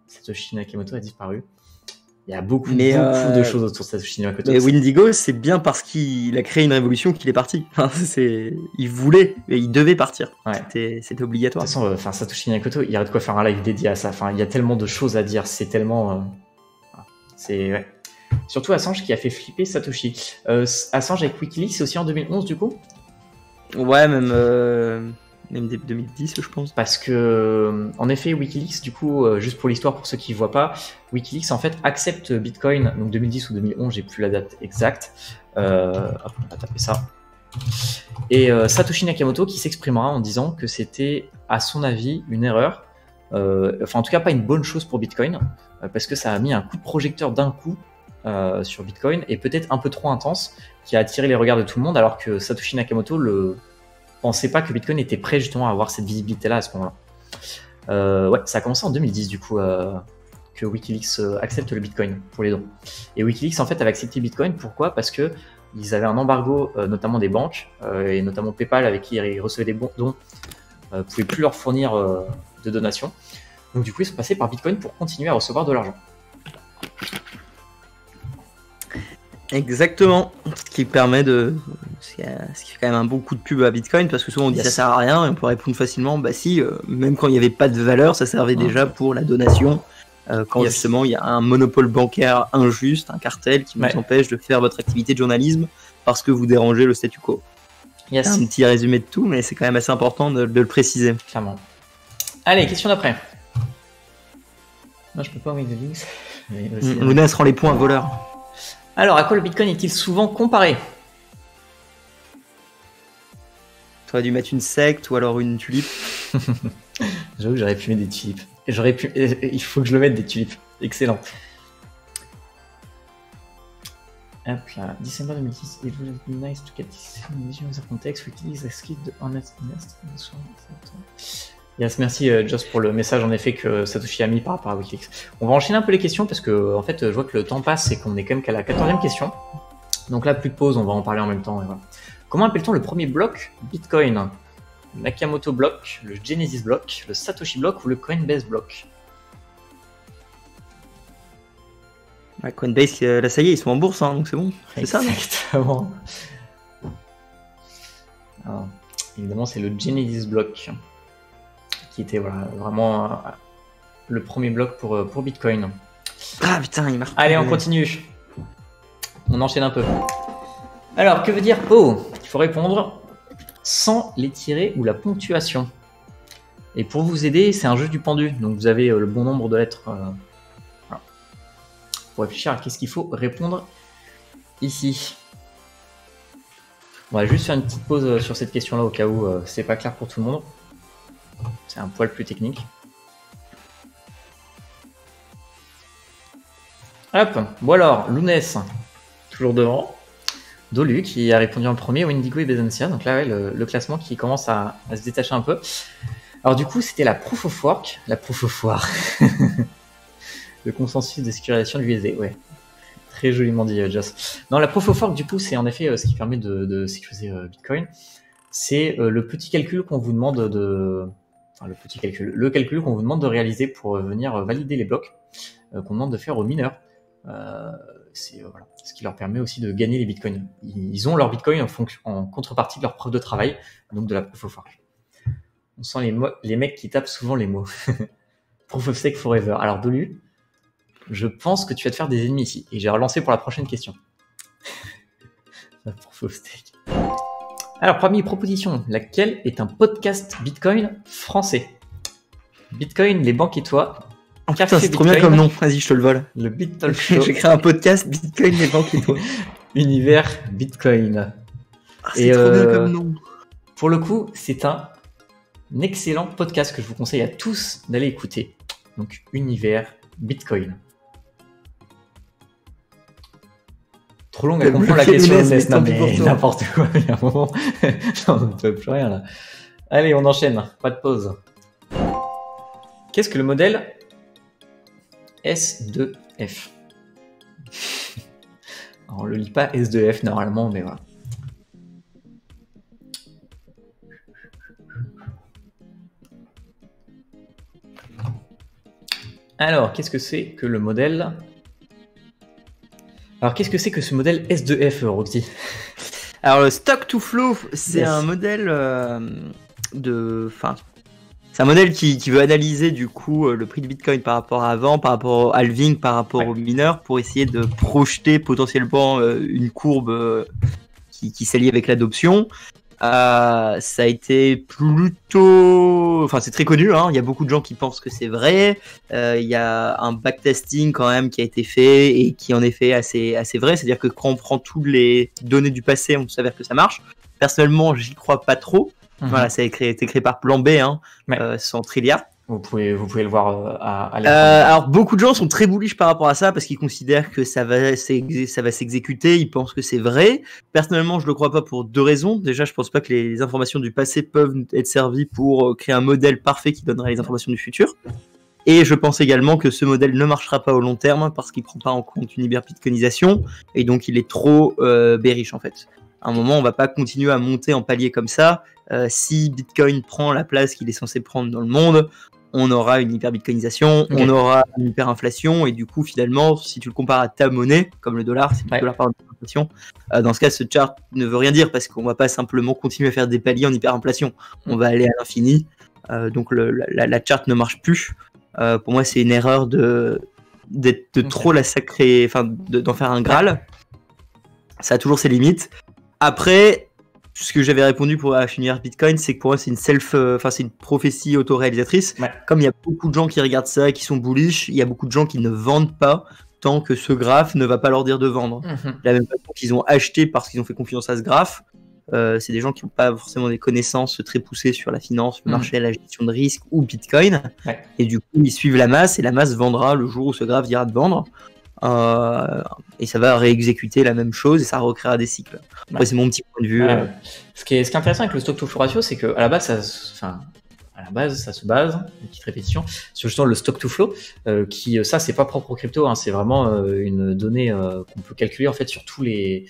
Satoshi Nakamoto a disparu. Il y a beaucoup de choses autour de Satoshi Nakamoto. Mais Wendigo, c'est bien parce qu'il a créé une révolution qu'il est parti. Il voulait, et il devait partir. Ouais. C'était obligatoire. De toute façon, Satoshi Nakamoto, il y a de quoi faire un live dédié à ça. Enfin, il y a tellement de choses à dire. C'est tellement... ouais. Surtout Assange qui a fait flipper Satoshi. Assange avec Wikileaks, c'est aussi en 2011 du coup? Ouais, même début 2010, je pense. Parce que, en effet, Wikileaks, du coup, juste pour l'histoire, pour ceux qui ne voient pas, Wikileaks, en fait, accepte Bitcoin, donc 2010 ou 2011, j'ai plus la date exacte. Hop, on va taper ça. Et Satoshi Nakamoto qui s'exprimera en disant que c'était, à son avis, une erreur. Enfin, en tout cas, pas une bonne chose pour Bitcoin, parce que ça a mis un coup de projecteur d'un coup sur Bitcoin, et peut-être un peu trop intense, qui a attiré les regards de tout le monde, alors que Satoshi Nakamoto pensait pas que Bitcoin était prêt justement à avoir cette visibilité-là à ce moment-là. Ouais, ça a commencé en 2010 du coup, que Wikileaks accepte le Bitcoin pour les dons. Et Wikileaks en fait avait accepté Bitcoin, pourquoi? Parce que ils avaient un embargo, notamment des banques, et notamment PayPal avec qui ils recevaient des dons, pouvaient plus leur fournir de donations. Donc du coup ils sont passés par Bitcoin pour continuer à recevoir de l'argent. Exactement, ce qui permet ce qui fait quand même un bon coup de pub à Bitcoin, parce que souvent on dit ça sert à rien, et on peut répondre facilement, bah si, même quand il n'y avait pas de valeur, ça servait déjà pour la donation, quand justement il y a un monopole bancaire injuste, un cartel qui vous empêche de faire votre activité de journalisme parce que vous dérangez le statu quo. C'est un petit résumé de tout, mais c'est quand même assez important de le préciser. Clairement. Allez, question d'après. Moi je peux pas envoyer de links. Lunas rend les points à voleur. Alors, à quoi le Bitcoin est-il souvent comparé? Tu aurais dû mettre une secte ou alors une tulipe. J'avoue que j'aurais pu mettre des tulipes. Il faut que je le mette des tulipes. Excellent. Hop là. December 2010. It would have been nice to get this information in the context. Wikileaks has skipped the honest. Yes, merci Joss pour le message en effet que Satoshi a mis par rapport à Wikileaks. On va enchaîner un peu les questions parce que en fait je vois que le temps passe et qu'on est quand même qu'à la 14e question. Donc là plus de pause, on va en parler en même temps. Et voilà. Comment appelle-t-on le premier bloc Bitcoin? le Nakamoto Block, le Genesis Block, le Satoshi Block ou le Coinbase Block? Ouais, Coinbase, là ça y est, ils sont en bourse, hein, donc c'est bon. C'est ça, non? Exactement. Alors, évidemment, c'est le Genesis Block qui était voilà, vraiment le premier bloc pour Bitcoin. Ah putain, il marche. Allez, on continue. On enchaîne un peu. Alors, que veut dire O? Il faut répondre sans les tirets ou la ponctuation. Et pour vous aider, c'est un jeu du pendu. Donc vous avez le bon nombre de lettres. Voilà. Pour réfléchir à qu'est-ce qu'il faut répondre ici. On va juste faire une petite pause sur cette question-là au cas où c'est pas clair pour tout le monde. C'est un poil plus technique. Hop, bon alors, Lounès, toujours devant. Dolu qui a répondu en premier, Wendigo et Bezensia. Donc là, ouais, le classement qui commence à se détacher un peu. Alors du coup, c'était la Proof of Work. La Proof of Work. Le consensus de sécurisation de l'USD, ouais. Très joliment dit, Joss. Non, la Proof of Work, du coup, c'est en effet ce qui permet de sécuriser Bitcoin. C'est le petit calcul qu'on vous demande Enfin, le calcul qu'on vous demande de réaliser pour venir valider les blocs qu'on demande de faire aux mineurs. C'est voilà, ce qui leur permet aussi de gagner les bitcoins. Ils ont leur bitcoin en contrepartie de leur preuve de travail, donc de la proof of work. On sent les mecs qui tapent souvent les mots. Proof of stake forever. Alors Dolu, je pense que tu vas te faire des ennemis ici. Et j'ai relancé pour la prochaine question. Proof of stake. Alors parmi les propositions, laquelle est un podcast bitcoin français? Bitcoin, les banques et toi. Oh putain, c'est trop bien comme nom. Vas-y, je te le vole. Le BitTalk Show. J'ai créé un podcast Bitcoin, les banques et toi. Univers Bitcoin. C'est trop bien comme nom. Pour le coup, c'est un excellent podcast que je vous conseille à tous d'aller écouter. Donc, Univers Bitcoin. Trop long à comprendre la question. Non, mais n'importe quoi. Il y a un moment, j'en peux plus rien là. Allez, on enchaîne. Pas de pause. Qu'est-ce que le modèle S2F? Alors, on le lit pas S2F normalement, mais voilà. Alors, qu'est-ce que c'est que le modèle? Alors, qu'est-ce que c'est que ce modèle S2F, Roxy? Alors, le stock to flow, c'est un modèle c'est un modèle qui veut analyser du coup le prix de Bitcoin par rapport à avant, par rapport au halving, par rapport aux mineurs, pour essayer de projeter potentiellement une courbe qui s'allie avec l'adoption. Ça a été plutôt... Enfin, c'est très connu, hein. Il y a beaucoup de gens qui pensent que c'est vrai. Il y a un backtesting quand même qui a été fait et qui en est fait assez vrai. C'est-à-dire que quand on prend toutes les données du passé, on s'avère que ça marche. Personnellement, j'y crois pas trop. Voilà, ça a été créé par Plan B, hein, sans Trilliard. Vous pouvez le voir à l'écran. Alors, beaucoup de gens sont très bullish par rapport à ça parce qu'ils considèrent que ça va s'exécuter, ils pensent que c'est vrai. Personnellement, je le crois pas pour deux raisons. Déjà, je pense pas que les informations du passé peuvent être servies pour créer un modèle parfait qui donnerait les informations du futur. Et je pense également que ce modèle ne marchera pas au long terme parce qu'il prend pas en compte une hyper-bitcoinisation et donc il est trop bearish en fait. À un moment, on va pas continuer à monter en palier comme ça. Si Bitcoin prend la place qu'il est censé prendre dans le monde, on aura une hyper-bitcoinisation, on aura une hyper-inflation, et du coup, finalement, si tu le compares à ta monnaie, comme le dollar, si le dollar parle d'inflation, dans ce cas, ce chart ne veut rien dire, parce qu'on va pas simplement continuer à faire des paliers en hyper-inflation. On va aller à l'infini, donc la chart ne marche plus. Pour moi, c'est une erreur de trop la sacrer, enfin, d'en faire un Graal. Ça a toujours ses limites. Après, ce que j'avais répondu pour finir Bitcoin, c'est que pour moi c'est une prophétie autoréalisatrice. Comme il y a beaucoup de gens qui regardent ça et qui sont bullish, il y a beaucoup de gens qui ne vendent pas tant que ce graphe ne va pas leur dire de vendre. De la même façon qu'ils ont acheté parce qu'ils ont fait confiance à ce graphe, c'est des gens qui n'ont pas forcément des connaissances très poussées sur la finance, le marché, la gestion de risque ou Bitcoin. Et du coup, ils suivent la masse et la masse vendra le jour où ce graphe dira de vendre. Et ça va réexécuter la même chose et ça recréera des cycles. Après, c'est mon petit point de vue. Ce qui est intéressant avec le stock to flow ratio, c'est qu'à la base, ça se base, une petite répétition, sur justement le stock to flow, ça, c'est pas propre au crypto, hein, c'est vraiment une donnée qu'on peut calculer en fait sur tous les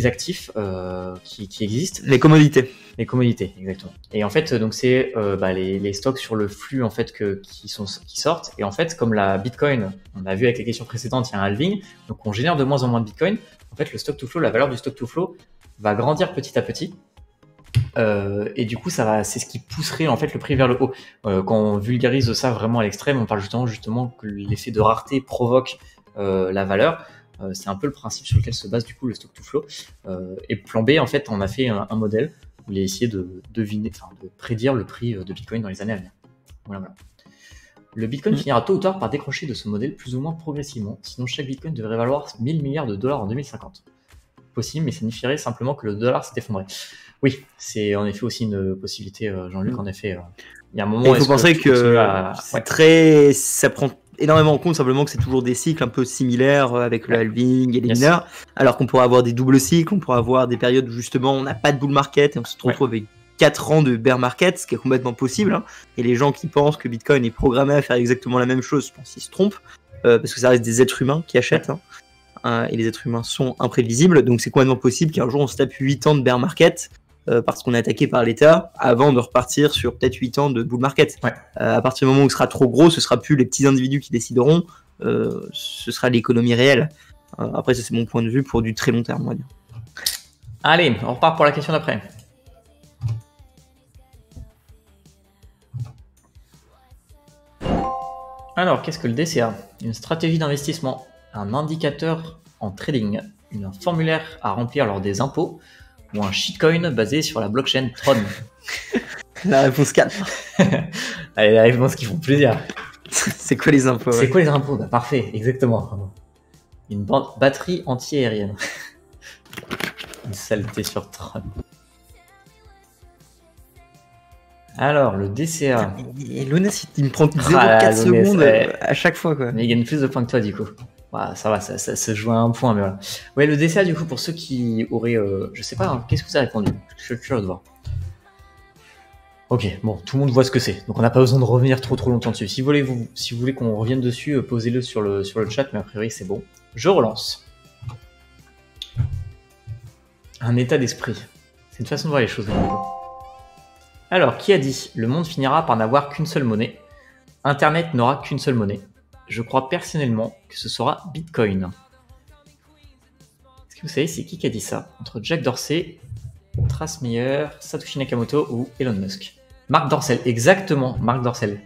actifs qui existent. Les commodités. Les commodités, exactement. Et en fait, donc c'est les stocks sur le flux en fait qui sortent. Et en fait, comme la Bitcoin, on a vu avec les questions précédentes, il y a un halving, donc on génère de moins en moins de Bitcoin. En fait, le stock to flow, la valeur du stock to flow va grandir petit à petit. Et du coup, c'est ce qui pousserait en fait le prix vers le haut. Quand on vulgarise ça vraiment à l'extrême, on parle justement que l'effet de rareté provoque la valeur. C'est un peu le principe sur lequel se base du coup le stock to flow. Et plan B, en fait, on a fait un modèle où il a essayé de prédire le prix de Bitcoin dans les années à venir. Voilà. Le Bitcoin finira tôt ou tard par décrocher de ce modèle plus ou moins progressivement, sinon chaque Bitcoin devrait valoir 1000 milliards de dollars en 2050. Possible, mais ça signifierait simplement que le dollar s'est effondré. Oui, c'est en effet aussi une possibilité, Jean-Luc. En effet, il y a un moment. Il faut penser que ça prend énormément en compte simplement que c'est toujours des cycles un peu similaires avec le halving et les mineurs, alors qu'on pourrait avoir des doubles cycles, on pourrait avoir des périodes où justement on n'a pas de bull market et on se retrouve avec 4 ans de bear market, ce qui est complètement possible. Hein. Et les gens qui pensent que Bitcoin est programmé à faire exactement la même chose, je pense qu'ils se trompent, parce que ça reste des êtres humains qui achètent. Hein. Et les êtres humains sont imprévisibles, donc c'est complètement possible qu'un jour on se tape 8 ans de bear market parce qu'on est attaqué par l'État avant de repartir sur peut-être 8 ans de bull market. À partir du moment où ce sera trop gros, ce sera plus les petits individus qui décideront, ce sera l'économie réelle. Après, ça c'est mon point de vue pour du très long terme, on va dire. Allez, on repart pour la question d'après. Alors, qu'est-ce que le DCA? Une stratégie d'investissement, un indicateur en trading, un formulaire à remplir lors des impôts ou un shitcoin basé sur la blockchain Tron? La réponse 4. Allez, les réponses qui font plaisir. C'est quoi les impôts? C'est quoi les impôts? Parfait, exactement. Une batterie anti-aérienne. Une saleté sur Tron. Alors, le DCA. Et Lounès, il me prend 0,4 secondes à chaque fois, quoi. Mais il gagne plus de points que toi, du coup. Voilà, ça va, ça se joue à un point, mais voilà. Ouais, le DCA, du coup, pour ceux qui auraient... je sais pas, hein, qu'est-ce que vous avez répondu? Je suis curieux de voir. Ok, bon, tout le monde voit ce que c'est. Donc, on n'a pas besoin de revenir trop longtemps dessus. Si vous voulez qu'on revienne dessus, posez-le sur le chat, mais a priori, c'est bon. Je relance. Un état d'esprit. C'est une façon de voir les choses, Alors, qui a dit « Le monde finira par n'avoir qu'une seule monnaie. Internet n'aura qu'une seule monnaie. Je crois personnellement que ce sera Bitcoin. » Est-ce que vous savez c'est qui a dit ça? Entre Jack Dorsey, Trace Meyer, Satoshi Nakamoto ou Elon Musk? Marc Dorcel, exactement, Marc Dorcel.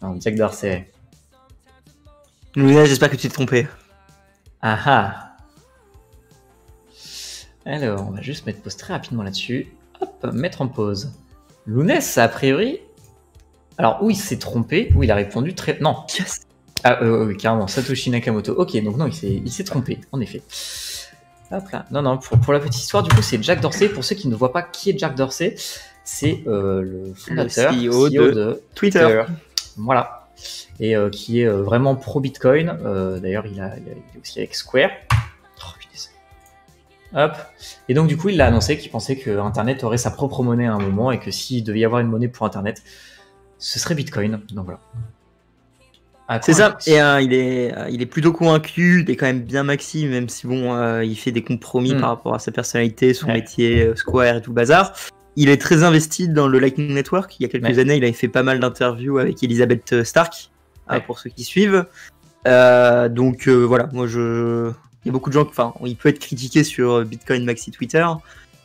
Non, Jack Dorsey. Lounès, j'espère que tu t'es trompé. Ah ah. Alors, on va juste mettre pause très rapidement là-dessus. Hop, mettre en pause. Lounès, a priori... Alors, où il s'est trompé, où il a répondu très... Non. Yes. Ah, oui, carrément, Satoshi Nakamoto. Ok, donc non, il s'est trompé, en effet. Hop là. Non, pour la petite histoire, du coup, c'est Jack Dorsey. Pour ceux qui ne voient pas qui est Jack Dorsey, c'est le fondateur, CEO de Twitter. Voilà. Et qui est vraiment pro-Bitcoin. D'ailleurs, il est aussi avec Square. Hop. Et donc du coup, il a annoncé qu'il pensait que Internet aurait sa propre monnaie à un moment et que s'il devait y avoir une monnaie pour Internet, ce serait Bitcoin. Donc voilà. C'est ça. Et il est plutôt convaincu. Il est quand même bien maxi, même si bon, il fait des compromis par rapport à sa personnalité, son métier, Square et tout le bazar. Il est très investi dans le Lightning Network. Il y a quelques années, il avait fait pas mal d'interviews avec Elizabeth Stark, pour ceux qui suivent. Donc voilà, moi il y a beaucoup de gens, il peut être critiqué sur Bitcoin Maxi Twitter,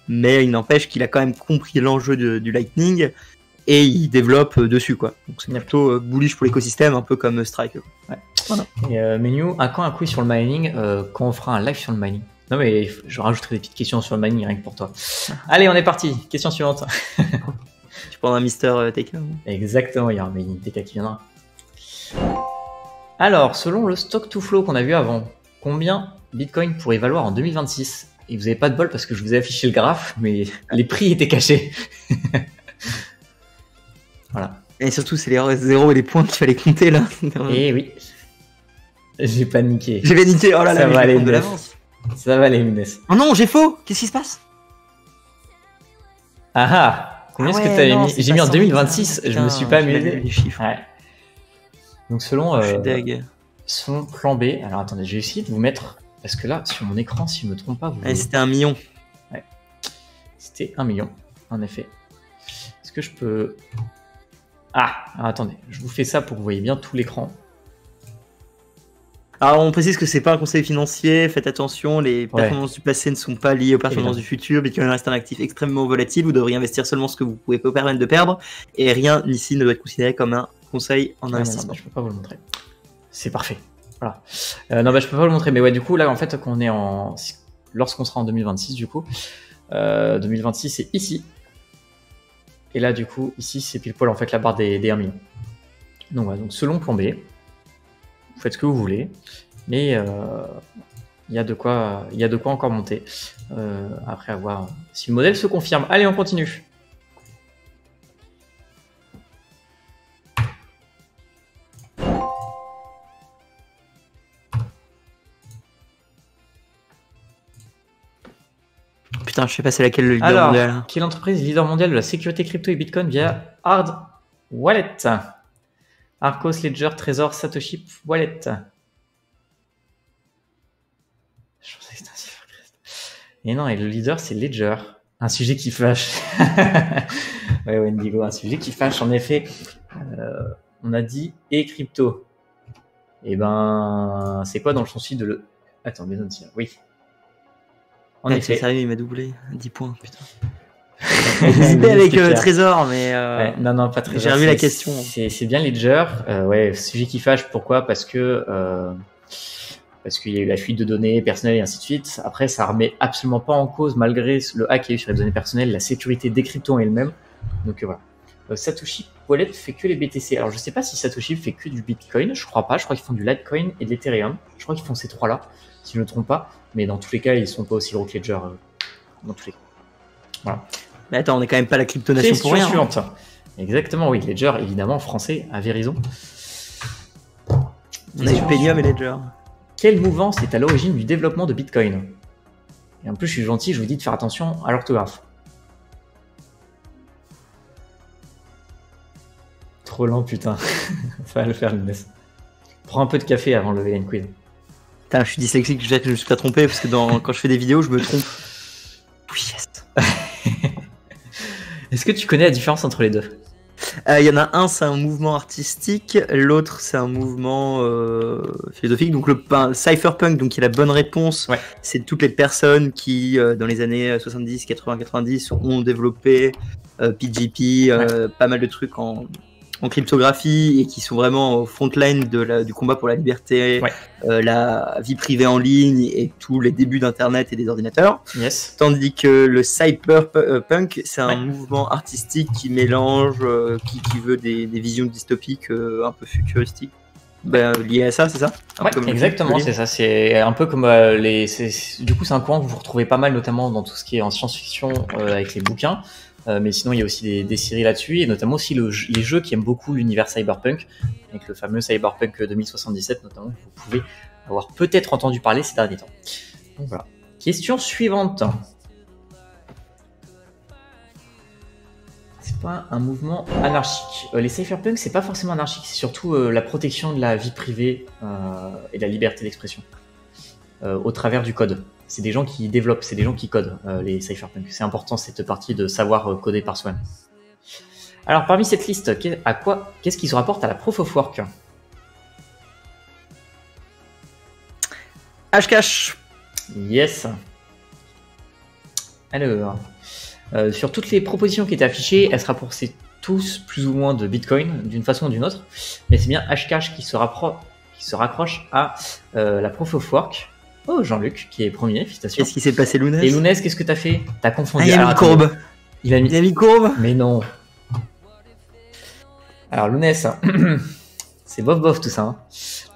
mais il n'empêche qu'il a quand même compris l'enjeu du Lightning et il développe dessus, quoi. Donc c'est plutôt bullish pour l'écosystème, un peu comme Strike. Ouais. Voilà. Et Menu, à quand un quiz sur le mining, quand on fera un live sur le mining? Non mais je rajouterai des petites questions sur le mining rien que pour toi. Allez, on est parti. Question suivante. Tu prends un Mister TK. Exactement, il y a un mining TK qui viendra. Alors, selon le stock to flow qu'on a vu avant, combien Bitcoin pourrait valoir en 2026? Et vous n'avez pas de bol parce que je vous ai affiché le graphe, mais les prix étaient cachés. Voilà. Et surtout, c'est les zéros et les points qu'il fallait compter là. Et oui. J'ai paniqué. J'ai paniqué, oh là là, ça va aller, de l'avance. Ça va aller, Younes. Oh non, j'ai faux. Qu'est-ce qui se passe? Ah ah. Combien est-ce que tu avais mis? J'ai mis en 2026, je me suis pas amusé. Les chiffres. Ouais. Donc selon plan B, alors attendez, j'ai essayé de vous mettre, parce que là, sur mon écran, si je me trompe pas, vous voyez... C'était 1 million. Ouais. C'était 1 million, en effet. Est-ce que je peux... Ah, attendez, je vous fais ça pour que vous voyez bien tout l'écran. Alors on précise que c'est pas un conseil financier, faites attention, les performances du passé ne sont pas liées aux performances du futur, Bitcoin reste un actif extrêmement volatile, vous devriez investir seulement ce que vous pouvez pas permettre de perdre, et rien ici ne doit être considéré comme un conseil en investissement. Non, je peux pas vous le montrer. C'est parfait. Voilà. Non, bah je peux pas vous le montrer, mais ouais, du coup là en fait qu'on est en... Lorsqu'on sera en 2026 du coup, 2026 c'est ici. Et là du coup, ici c'est pile poil en fait la barre des 1 million. Donc voilà, donc selon plan B, vous faites ce que vous voulez, mais il y a de quoi encore monter après avoir si le modèle se confirme. Allez, on continue. Putain, je sais pas c'est laquelle le leader Alors, mondial. Quelle entreprise leader mondiale de la sécurité crypto et Bitcoin via Hard Wallet? Arcos, Ledger, Trésor, Satoshi Wallet. Et non, et le leader, c'est Ledger. Un sujet qui fâche. Ouais, Wendigo, un sujet qui fâche, en effet. On a dit et crypto. Et ben, c'est quoi dans le souci de le... Attends, mais non, tiens, oui. En effet. Sérieux, il m'a doublé. 10 points, putain. J'hésitais avec Trésor, mais... Ouais, non, pas Trésor. J'ai revu la question. C'est bien Ledger. Ouais, sujet qui fâche, pourquoi? Parce qu'il y a eu la fuite de données personnelles et ainsi de suite. Après, ça remet absolument pas en cause, malgré le hack qu'il y a eu sur les données personnelles, la sécurité des cryptos elle-même. Donc voilà. Satoshi Wallet fait que les BTC. Alors je sais pas si Satoshi fait que du Bitcoin, je crois pas. Je crois qu'ils font du Litecoin et de l'Ethereum. Je crois qu'ils font ces trois-là, si je ne me trompe pas. Mais dans tous les cas, ils sont pas aussi gros que Ledger. Dans tous les cas. Voilà. Mais attends, on est quand même pas la crypto-nation pour rien. Question suivante. Exactement, oui. Ledger, évidemment, français, avait raison. On a eu Paynium et Ledger. Quelle mouvance est à l'origine du développement de Bitcoin? Et en plus, je suis gentil, je vous dis de faire attention à l'orthographe. Trop lent, putain. Ça va le faire, Younes. Prends un peu de café avant le VN Quiz. Putain, je suis dyslexique, je me suis pas trompé parce que quand je fais des vidéos, je me trompe. Oui, yes. Est-ce que tu connais la différence entre les deux? Il y en a un, c'est un mouvement artistique, l'autre, c'est un mouvement philosophique. Donc le cypherpunk, donc qui est la bonne réponse, ouais. C'est toutes les personnes qui, dans les années 70, 80, 90, ont développé PGP, pas mal de trucs en cryptographie et qui sont vraiment au frontline du combat pour la liberté, la vie privée en ligne et tous les débuts d'Internet et des ordinateurs. Yes. Tandis que le cyberpunk, c'est un mouvement artistique qui mélange, qui veut des visions dystopiques un peu futuristiques. Lié à ça, c'est ça? Exactement, c'est ça. C'est un peu comme du coup, c'est un courant que vous retrouvez pas mal, notamment dans tout ce qui est en science-fiction avec les bouquins. Mais sinon, il y a aussi des séries là-dessus, et notamment aussi les jeux qui aiment beaucoup l'univers cyberpunk, avec le fameux Cyberpunk 2077 notamment, que vous pouvez avoir peut-être entendu parler ces derniers temps. Donc voilà. Question suivante. C'est pas un mouvement anarchique. Les cyberpunk, c'est pas forcément anarchique, c'est surtout la protection de la vie privée et de la liberté d'expression au travers du code. C'est des gens qui développent, c'est des gens qui codent les cypherpunks. C'est important cette partie de savoir coder par soi-même. Alors parmi cette liste, qu'est-ce qui se rapporte à la Proof of Work? Hashcash. Yes. Alors, sur toutes les propositions qui étaient affichées, elles se rapprochaient tous plus ou moins de Bitcoin d'une façon ou d'une autre, mais c'est bien Hashcash qui se raccroche à la Proof of Work. Oh, Jean-Luc, qui est premier, félicitations. Qu'est-ce qui s'est passé, Lounès? Et Lounès, qu'est-ce que t'as fait? T'as confondu. Il a mis courbe. Il a mis courbe. Mais non. Alors, Lounès, c'est bof tout ça. Hein.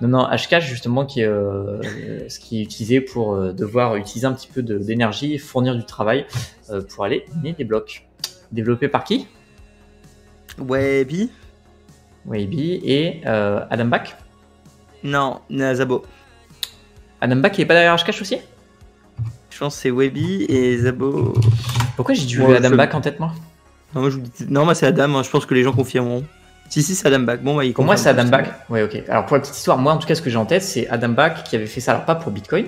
Non, Hashcash, justement, qui est ce qui est utilisé pour devoir utiliser un petit peu d'énergie et fournir du travail pour aller miner des blocs. Développé par qui? Webby et Adam Back? Non, Zabo. Adam Back, il est pas derrière Hashcash aussi? Je pense que c'est Webby et Zabo. Pourquoi j'ai dû Adam Back en tête, moi? Non, moi c'est Adam, hein. Je pense que les gens confirmeront. Si, c'est Adam Back. Bon, pour moi, c'est Adam Back. Ouais, ok. Alors, pour la petite histoire, moi, en tout cas, ce que j'ai en tête, c'est Adam Back qui avait fait ça, alors pas pour Bitcoin,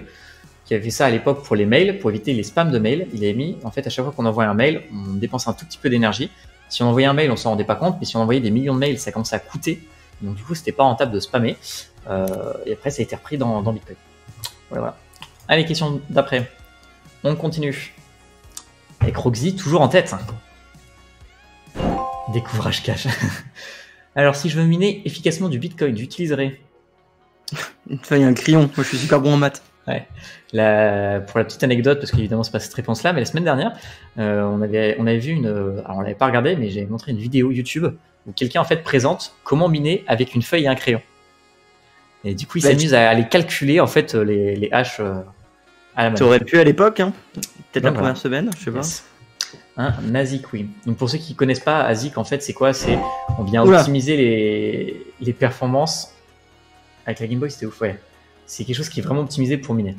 qui avait fait ça à l'époque pour les mails, pour éviter les spams de mails. Il avait mis, en fait, à chaque fois qu'on envoie un mail, on dépense un tout petit peu d'énergie. Si on envoyait un mail, on s'en rendait pas compte, mais si on envoyait des millions de mails, ça commençait à coûter. Donc du coup, c'était pas rentable de spammer. Et après, ça a été repris dans Bitcoin. Voilà. Allez, question d'après. On continue. Avec Roxy, toujours en tête. Découvrage cash. Alors, si je veux miner efficacement du Bitcoin, j'utiliserai... Une feuille et un crayon. Moi, je suis super bon en maths. Ouais. Pour la petite anecdote, parce qu'évidemment c'est pas cette réponse-là, mais la semaine dernière, on avait vu alors on l'avait pas regardé, mais j'ai montré une vidéo YouTube où quelqu'un en fait présente comment miner avec une feuille et un crayon. Et du coup, il s'amuse à aller calculer en fait les hash à la main. Tu aurais pu à l'époque, hein. Peut-être la première semaine, je sais pas. Un ASIC, oui. Donc pour ceux qui connaissent pas, ASIC en fait c'est quoi? C'est on vient optimiser les performances avec la Game Boy, c'était ouf, ouais. C'est quelque chose qui est vraiment optimisé pour miner.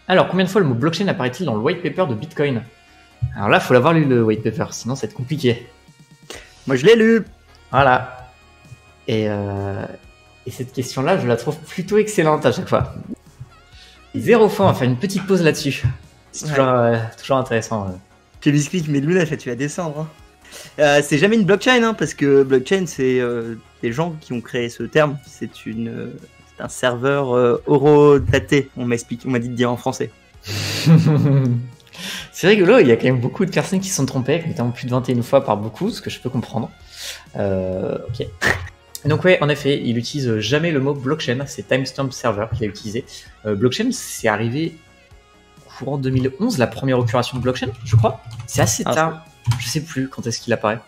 Alors, combien de fois le mot blockchain apparaît-il dans le white paper de Bitcoin? Alors là, il faut l'avoir lu le white paper, sinon ça va être compliqué. Moi, je l'ai lu. Voilà. Et cette question-là, je la trouve plutôt excellente à chaque fois. 0 fois, on va faire une petite pause là-dessus. C'est toujours intéressant. J'ai biscuit, mais lunettes, là, tu vas descendre. Hein. C'est jamais une blockchain, hein, parce que blockchain, c'est des gens qui ont créé ce terme. C'est un serveur horodaté, on m'a dit de dire en français. C'est rigolo, il y a quand même beaucoup de personnes qui se sont trompées, notamment plus de 21 fois par beaucoup, ce que je peux comprendre. Ok. Donc ouais, en effet, il utilise jamais le mot blockchain, c'est timestamp server qu'il a utilisé. Blockchain, c'est arrivé courant 2011, la première occurration de blockchain, je crois. C'est assez tard, je sais plus quand est-ce qu'il apparaît,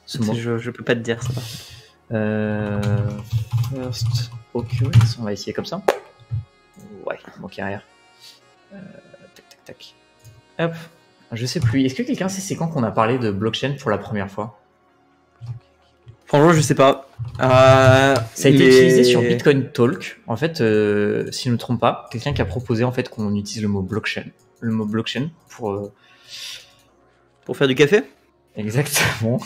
ce mot. Je peux pas te dire ça. First occurrence, on va essayer comme ça. Ouais, bon carrière. Tac. Hop, je sais plus. Est-ce que quelqu'un sait c'est quand qu'on a parlé de blockchain pour la première fois? Franchement, je sais pas. Ça a été utilisé sur Bitcoin Talk. En fait, si je ne me trompe pas, quelqu'un qui a proposé en fait qu'on utilise le mot blockchain pour faire du café. Exactement.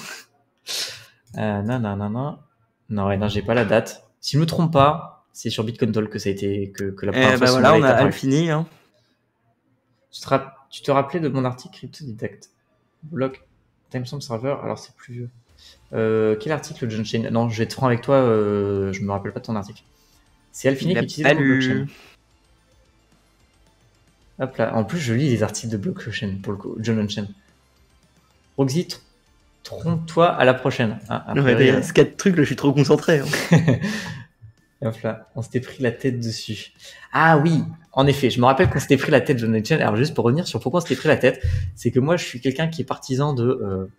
Non, j'ai pas la date. Si je me trompe pas, c'est sur Bitcoin Talk que ça a été que la première fois. Voilà, on a fini. Hein. Tu te rappelais de mon article Cryptodidacte Block Timestamp Server. Alors c'est plus vieux. Quel article, John Shane? Non, je vais être franc avec toi. Je me rappelle pas de ton article. C'est Alphine qui utilise le blockchain. Hop là. En plus, je lis les articles de blockchain pour le coup. John Shane. Roxy, trompe-toi à la prochaine. Il reste 4 trucs, là, je suis trop concentré. Hein. Hop là, on s'était pris la tête dessus. Ah oui, en effet, je me rappelle qu'on s'était pris la tête de John Chen. Alors juste pour revenir sur pourquoi on s'était pris la tête, c'est que moi je suis quelqu'un qui est partisan de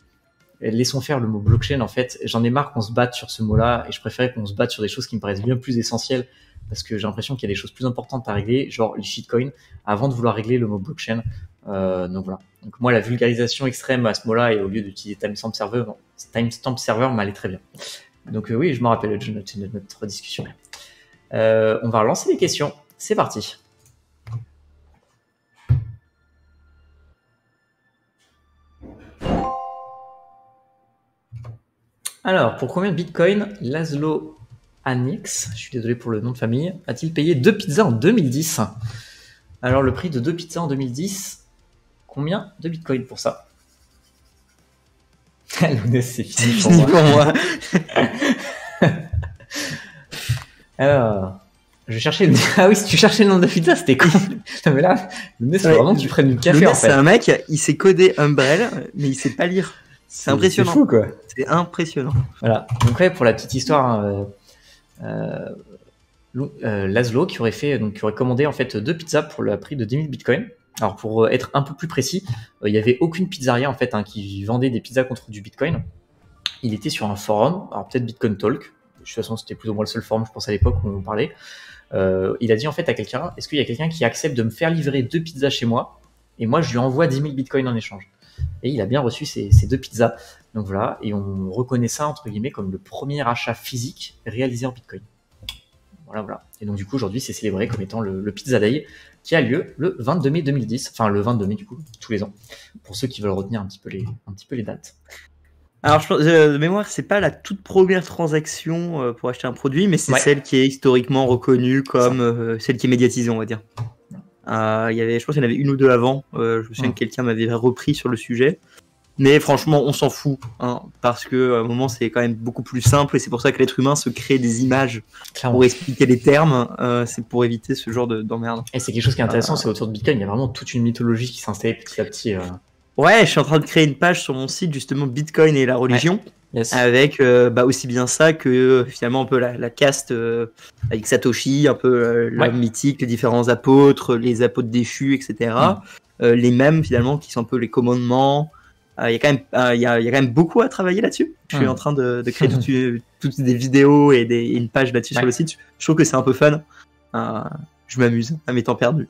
laissons faire le mot blockchain en fait. J'en ai marre qu'on se batte sur ce mot-là et je préférais qu'on se batte sur des choses qui me paraissent bien plus essentielles parce que j'ai l'impression qu'il y a des choses plus importantes à régler, genre les shitcoins, avant de vouloir régler le mot blockchain. Donc voilà. Donc moi la vulgarisation extrême à ce mot-là et au lieu d'utiliser timestamp server m'allait très bien. Donc oui, je me rappelle de notre discussion. On va relancer les questions. C'est parti. Alors, pour combien de bitcoins Laszlo Anix, je suis désolé pour le nom de famille, a-t-il payé 2 pizzas en 2010? Alors, le prix de 2 pizzas en 2010, combien de bitcoins pour ça? Lounès, c'est fini pour moi. Alors, je cherchais le... Ah oui, si tu cherchais le nom de pizza, c'était con. Non, mais là, Lounès, c'est vraiment que tu prennes du café, en fait. C'est un mec, il sait coder Umbrella, mais il sait pas lire. C'est impressionnant. C'est fou, quoi. C'est impressionnant. Voilà. Donc, ouais, pour la petite histoire, Laszlo qui aurait commandé en fait 2 pizzas pour le prix de 10 000 bitcoins. Alors, pour être un peu plus précis, il n'y avait aucune pizzeria en fait qui vendait des pizzas contre du bitcoin. Il était sur un forum, alors peut-être Bitcoin Talk. De toute façon, c'était plus ou moins le seul forum, je pense, à l'époque où on parlait. Il a dit en fait à quelqu'un, est-ce qu'il y a quelqu'un qui accepte de me faire livrer 2 pizzas chez moi et moi je lui envoie 10 000 bitcoins en échange? Et il a bien reçu ces 2 pizzas. Donc voilà, et on reconnaît ça entre guillemets comme le premier achat physique réalisé en bitcoin. Voilà. Et donc du coup aujourd'hui c'est célébré comme étant le Pizza Day qui a lieu le 22 mai 2010, enfin le 22 mai du coup, tous les ans, pour ceux qui veulent retenir un petit peu les dates. Alors, je pense, de mémoire, c'est pas la toute première transaction pour acheter un produit, mais c'est celle qui est historiquement reconnue comme celle qui est médiatisée, on va dire. Je pense qu'il y en avait une ou deux avant. Je me souviens que quelqu'un m'avait repris sur le sujet. Mais franchement, on s'en fout, hein, parce que à un moment, c'est quand même beaucoup plus simple, et c'est pour ça que l'être humain se crée des images pour expliquer les termes. C'est pour éviter ce genre d'emmerde. Et c'est quelque chose qui est intéressant, c'est autour de Bitcoin, il y a vraiment toute une mythologie qui s'installe petit à petit. Ouais, je suis en train de créer une page sur mon site, justement, Bitcoin et la religion, avec aussi bien ça que finalement un peu la caste avec Satoshi, un peu l'homme mythique, les différents apôtres, les apôtres déchus, etc. Les mêmes finalement qui sont un peu les commandements. Il y a quand même beaucoup à travailler là-dessus. Je suis en train de créer toutes des vidéos et une page là-dessus sur le site. Je trouve que c'est un peu fun. Je m'amuse à mes temps perdus.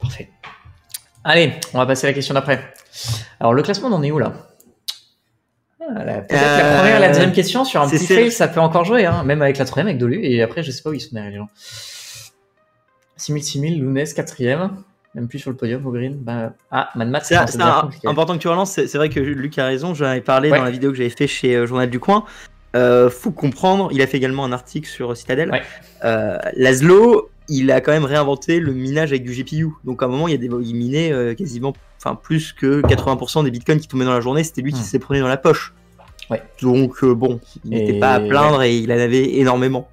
Parfait. Allez, on va passer à la question d'après. Alors, le classement, on en est où là? Peut-être la première et la deuxième question sur un petit fail, ça peut encore jouer, hein, même avec la troisième, avec Dolu. Et après, je sais pas où ils sont derrière les gens. 6000, Lounès, 4ème. Même plus sur le podium au green. Mad Max, c'est important que tu relances. C'est vrai que Luc a raison. J'en avais parlé dans la vidéo que j'avais fait chez Journal du Coin. Faut comprendre. Il a fait également un article sur Citadel. Laszlo, il a quand même réinventé le minage avec du GPU. Donc à un moment, il minait quasiment, plus que 80% des bitcoins qui tombaient dans la journée. C'était lui qui se les prenait dans la poche. Donc bon, il n'était pas à plaindre et il en avait énormément.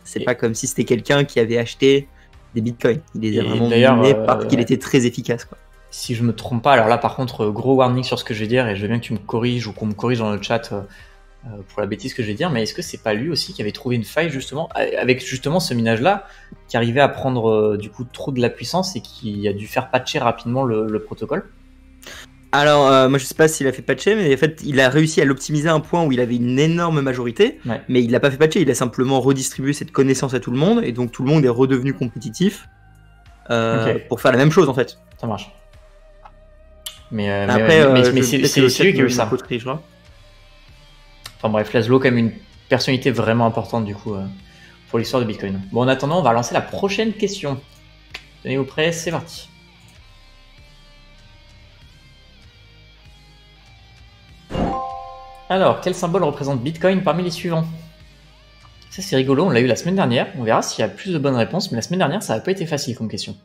C'est pas comme si c'était quelqu'un qui avait acheté des bitcoins. Il les a vraiment minés parce qu'il était très efficace, quoi. Si je me trompe pas, alors là par contre, gros warning sur ce que je vais dire, et je veux bien que tu me corriges ou qu'on me corrige dans le chat pour la bêtise que je vais dire, mais est-ce que c'est pas lui aussi qui avait trouvé une faille justement avec justement ce minage là qui arrivait à prendre du coup trop de la puissance et qui a dû faire patcher rapidement le protocole? Alors, moi je sais pas s'il a fait patcher, mais en fait il a réussi à l'optimiser à un point où il avait une énorme majorité, mais il l'a pas fait patcher, il a simplement redistribué cette connaissance à tout le monde, et donc tout le monde est redevenu compétitif pour faire la même chose en fait. Ça marche. Mais c'est lui qui a eu ça. Enfin bref, Laszlo quand même une personnalité vraiment importante du coup pour l'histoire de Bitcoin. Bon, en attendant, on va lancer la prochaine question. Tenez-vous prêts, c'est parti. Alors, quel symbole représente Bitcoin parmi les suivants? Ça c'est rigolo, on l'a eu la semaine dernière. On verra s'il y a plus de bonnes réponses, mais la semaine dernière ça n'a pas été facile comme question.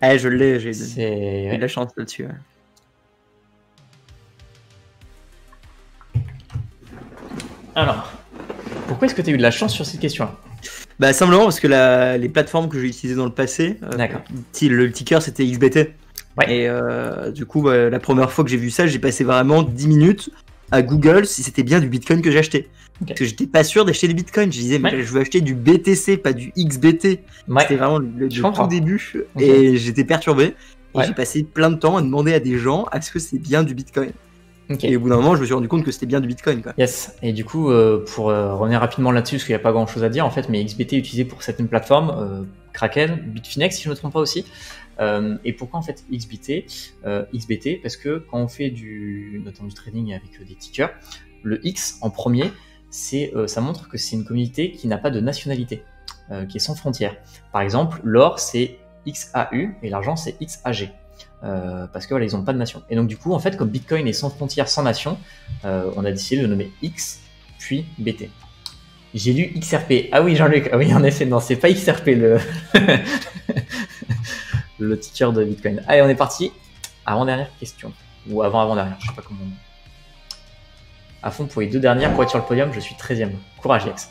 Je l'ai, j'ai de la chance là-dessus. Alors, pourquoi est-ce que tu as eu de la chance sur cette question-là? Simplement parce que les plateformes que j'ai utilisées dans le passé, le ticker c'était XBT. Et du coup, la première fois que j'ai vu ça, j'ai passé vraiment 10 minutes à Google si c'était bien du Bitcoin que j'achetais. Parce que j'étais pas sûr d'acheter des Bitcoins. Je disais, mais je veux acheter du BTC, pas du XBT. C'était vraiment le tout début. Et j'étais perturbé. Et j'ai passé plein de temps à demander à des gens, est-ce que c'est bien du Bitcoin? Et au bout d'un moment, je me suis rendu compte que c'était bien du Bitcoin, quoi. Yes. Et du coup, pour revenir rapidement là-dessus, parce qu'il n'y a pas grand-chose à dire en fait, mais XBT est utilisé pour certaines plateformes, Kraken, Bitfinex si je ne me trompe pas aussi. Et pourquoi en fait XBT parce que quand on fait notamment du trading avec des tickers, le X en premier, ça montre que c'est une communauté qui n'a pas de nationalité, qui est sans frontières. Par exemple, l'or c'est XAU et l'argent c'est XAG. Parce que ils n'ont pas de nation. Et donc du coup, en fait, comme Bitcoin est sans frontières, sans nation, on a décidé de le nommer X puis BT. J'ai lu XRP. Ah oui, Jean-Luc. Ah oui, en effet, non, c'est pas XRP le ticker de Bitcoin. Allez, on est parti. Avant-dernière question. Ou avant-dernière, je sais pas comment. À fond pour les deux dernières, pour être sur le podium, je suis 13ème. Courage, Yax.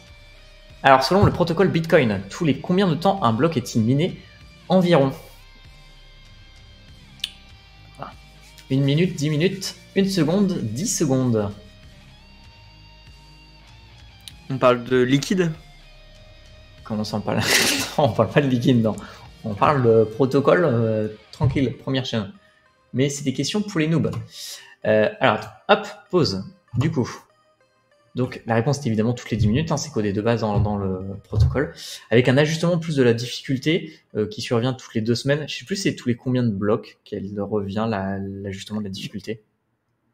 Alors, selon le protocole Bitcoin, tous les combien de temps un bloc est-il miné environ? 1 minute, 10 minutes, 1 seconde, 10 secondes. On parle de liquide? Comment ça on parle? Non, on parle pas de liquide, non. On parle de protocole tranquille, première chaîne. Mais c'est des questions pour les noobs. Alors, hop, pause. Du coup, donc la réponse est évidemment toutes les 10 minutes, c'est codé de base dans le protocole, avec un ajustement plus de la difficulté qui survient toutes les 2 semaines. Je sais plus c'est tous les combien de blocs qu'elle revient l'ajustement de la difficulté.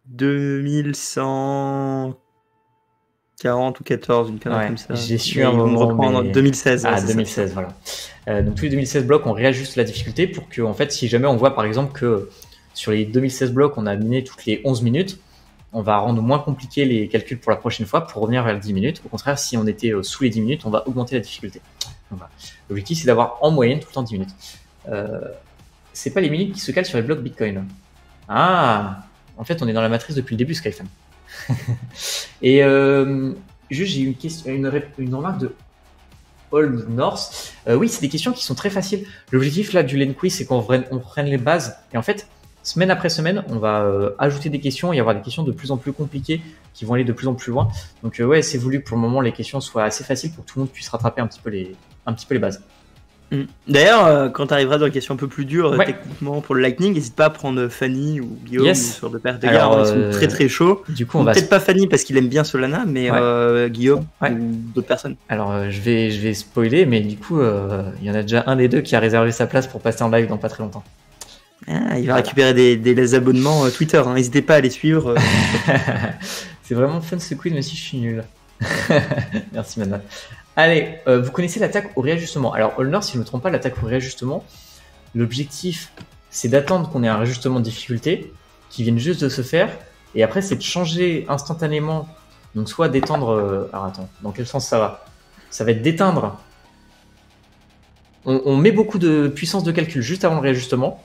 2140 ou 14, une connerie comme ça. J'ai su un moment, en 2016. Ah, 2016, voilà. Donc tous les 2016 blocs, on réajuste la difficulté pour que, en fait, si jamais on voit par exemple que sur les 2016 blocs, on a miné toutes les 11 minutes, on va rendre moins compliqué les calculs pour la prochaine fois pour revenir vers les 10 minutes. Au contraire, si on était sous les 10 minutes, on va augmenter la difficulté. Voilà. L'objectif, c'est d'avoir en moyenne tout le temps 10 minutes. c'est pas les minutes qui se calent sur les blocs Bitcoin. Ah, en fait, on est dans la matrice depuis le début, Skyfan. Et juste, j'ai une question, une remarque de Old North. Oui, c'est des questions qui sont très faciles. L'objectif là du Len Quiz, c'est qu'on prenne les bases. Et en fait, semaine après semaine, on va ajouter des questions et avoir des questions de plus en plus compliquées qui vont aller de plus en plus loin. Donc ouais, c'est voulu que pour le moment les questions soient assez faciles pour que tout le monde puisse rattraper un petit peu les bases. D'ailleurs, quand tu arriveras dans les questions un peu plus dures, techniquement pour le Lightning, n'hésite pas à prendre Fanny ou Guillaume sur de paires de gars, ils sont très très chauds. Du coup, on peut-être pas Fanny parce qu'il aime bien Solana, mais Guillaume ou d'autres personnes. Alors, je vais spoiler, mais du coup, il y en a déjà un des deux qui a réservé sa place pour passer en live dans pas très longtemps. Ah, il va récupérer des abonnements Twitter, hein. N'hésitez pas à les suivre. C'est vraiment fun ce quiz, mais si je suis nul. Merci madame. Allez, vous connaissez l'attaque au réajustement. Alors, Allnor, si je ne me trompe pas, l'attaque au réajustement, l'objectif, c'est d'attendre qu'on ait un réajustement de difficulté qui vienne juste de se faire, et après, c'est de changer instantanément. Donc, soit d'étendre... alors, attends, dans quel sens ça va? Ça va être d'éteindre. On met beaucoup de puissance de calcul juste avant le réajustement,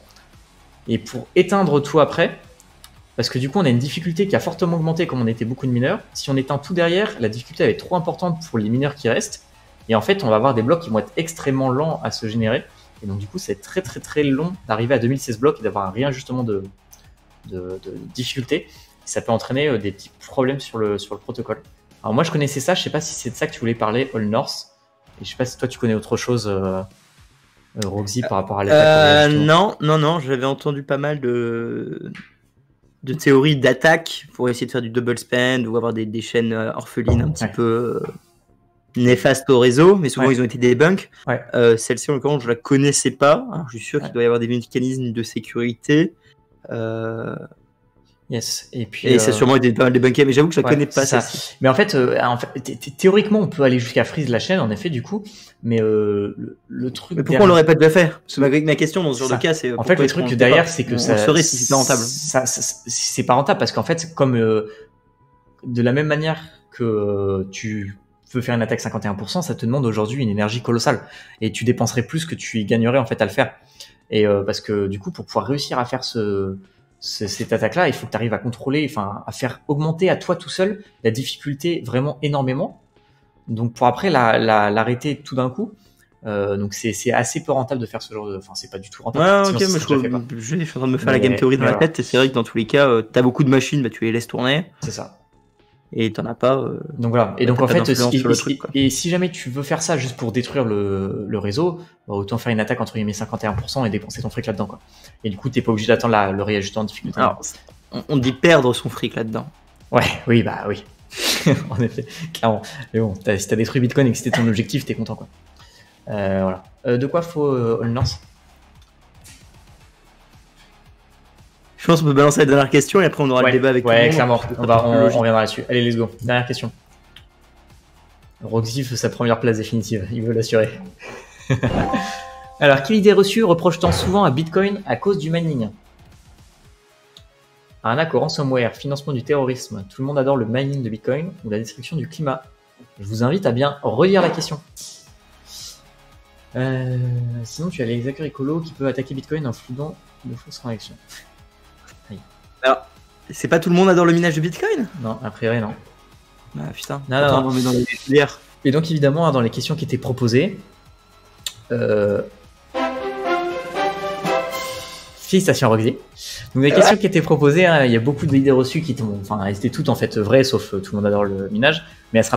et pour éteindre tout après, parce que du coup, on a une difficulté qui a fortement augmenté comme on était beaucoup de mineurs. Si on éteint tout derrière, la difficulté va être trop importante pour les mineurs qui restent. Et en fait, on va avoir des blocs qui vont être extrêmement lents à se générer. Et donc, du coup, c'est très très très long d'arriver à 2016 blocs et d'avoir un réajustement de difficulté. Ça peut entraîner des petits problèmes sur le protocole. Alors moi, je connaissais ça. Je sais pas si c'est de ça que tu voulais parler, All North. Et je sais pas si toi, tu connais autre chose, Roxy, par rapport à l'attaque. Non. J'avais entendu pas mal de théories d'attaque pour essayer de faire du double spend ou avoir des chaînes orphelines un petit peu néfastes au réseau, mais souvent ils ont été débunk. Celle-ci, en l'occurrence, je la connaissais pas. Alors, je suis sûr qu'il doit y avoir des mécanismes de sécurité. Yes. Et c'est sûrement été pas mal débunké, mais j'avoue que je la connais pas ça. Mais en fait, théoriquement, on peut aller jusqu'à freeze la chaîne, en effet, du coup. Mais le truc. Mais pourquoi on l'aurait pas déjà fait? Parce que ma question dans ce genre de cas, c'est. En fait, le truc derrière, c'est que ça. On saurait si c'est pas rentable. C'est pas rentable parce qu'en fait, comme de la même manière que tu veux faire une attaque 51%, ça te demande aujourd'hui une énergie colossale et tu dépenserais plus que tu y gagnerais en fait à le faire. Et parce que du coup, pour pouvoir réussir à faire cette attaque-là, il faut que tu arrives à contrôler, enfin, à faire augmenter à toi tout seul la difficulté vraiment énormément. Donc pour après l'arrêter tout d'un coup. Donc c'est assez peu rentable de faire ce genre de. Enfin, c'est pas du tout rentable. Ouais, ok, mais je suis en train de me faire la game theory dans la tête. Et c'est vrai que dans tous les cas, t'as beaucoup de machines, tu les laisses tourner. C'est ça. Et t'en as pas. Donc voilà. Et donc en fait, si jamais tu veux faire ça juste pour détruire le réseau, bah, autant faire une attaque entre guillemets 51% et dépenser ton fric là-dedans, quoi. Et du coup, t'es pas obligé d'attendre le réajustement de difficulté. Alors, on dit perdre son fric là-dedans. Ouais, oui, bah oui. En effet, clairement. Mais bon, si t'as détruit Bitcoin et que c'était ton objectif, t'es content, quoi. Voilà. De quoi faut All North? Je pense qu'on peut balancer la dernière question et après on aura le débat avec tout le monde. Ouais, clairement. On reviendra là-dessus. Allez, let's go. Dernière question. Roxy veut sa première place définitive. Il veut l'assurer. Alors, quelle idée reçue reproche-t-on souvent à Bitcoin à cause du mining? Arnaque au ransomware, financement du terrorisme. Tout le monde adore le mining de Bitcoin ou la destruction du climat. Je vous invite à bien relire la question. Sinon, tu as les hackers écolos qui peuvent attaquer Bitcoin en floudant de fausses réactions. Alors, c'est pas tout le monde adore le minage de Bitcoin? Non, a priori non. Ah putain. Non. On met dans les filières. Et donc évidemment, dans les questions qui étaient proposées, félicitations Roxy. Donc les questions qui étaient proposées, il y a beaucoup d'idées reçues qui elles étaient toutes en fait vraies, sauf tout le monde adore le minage, mais elles sera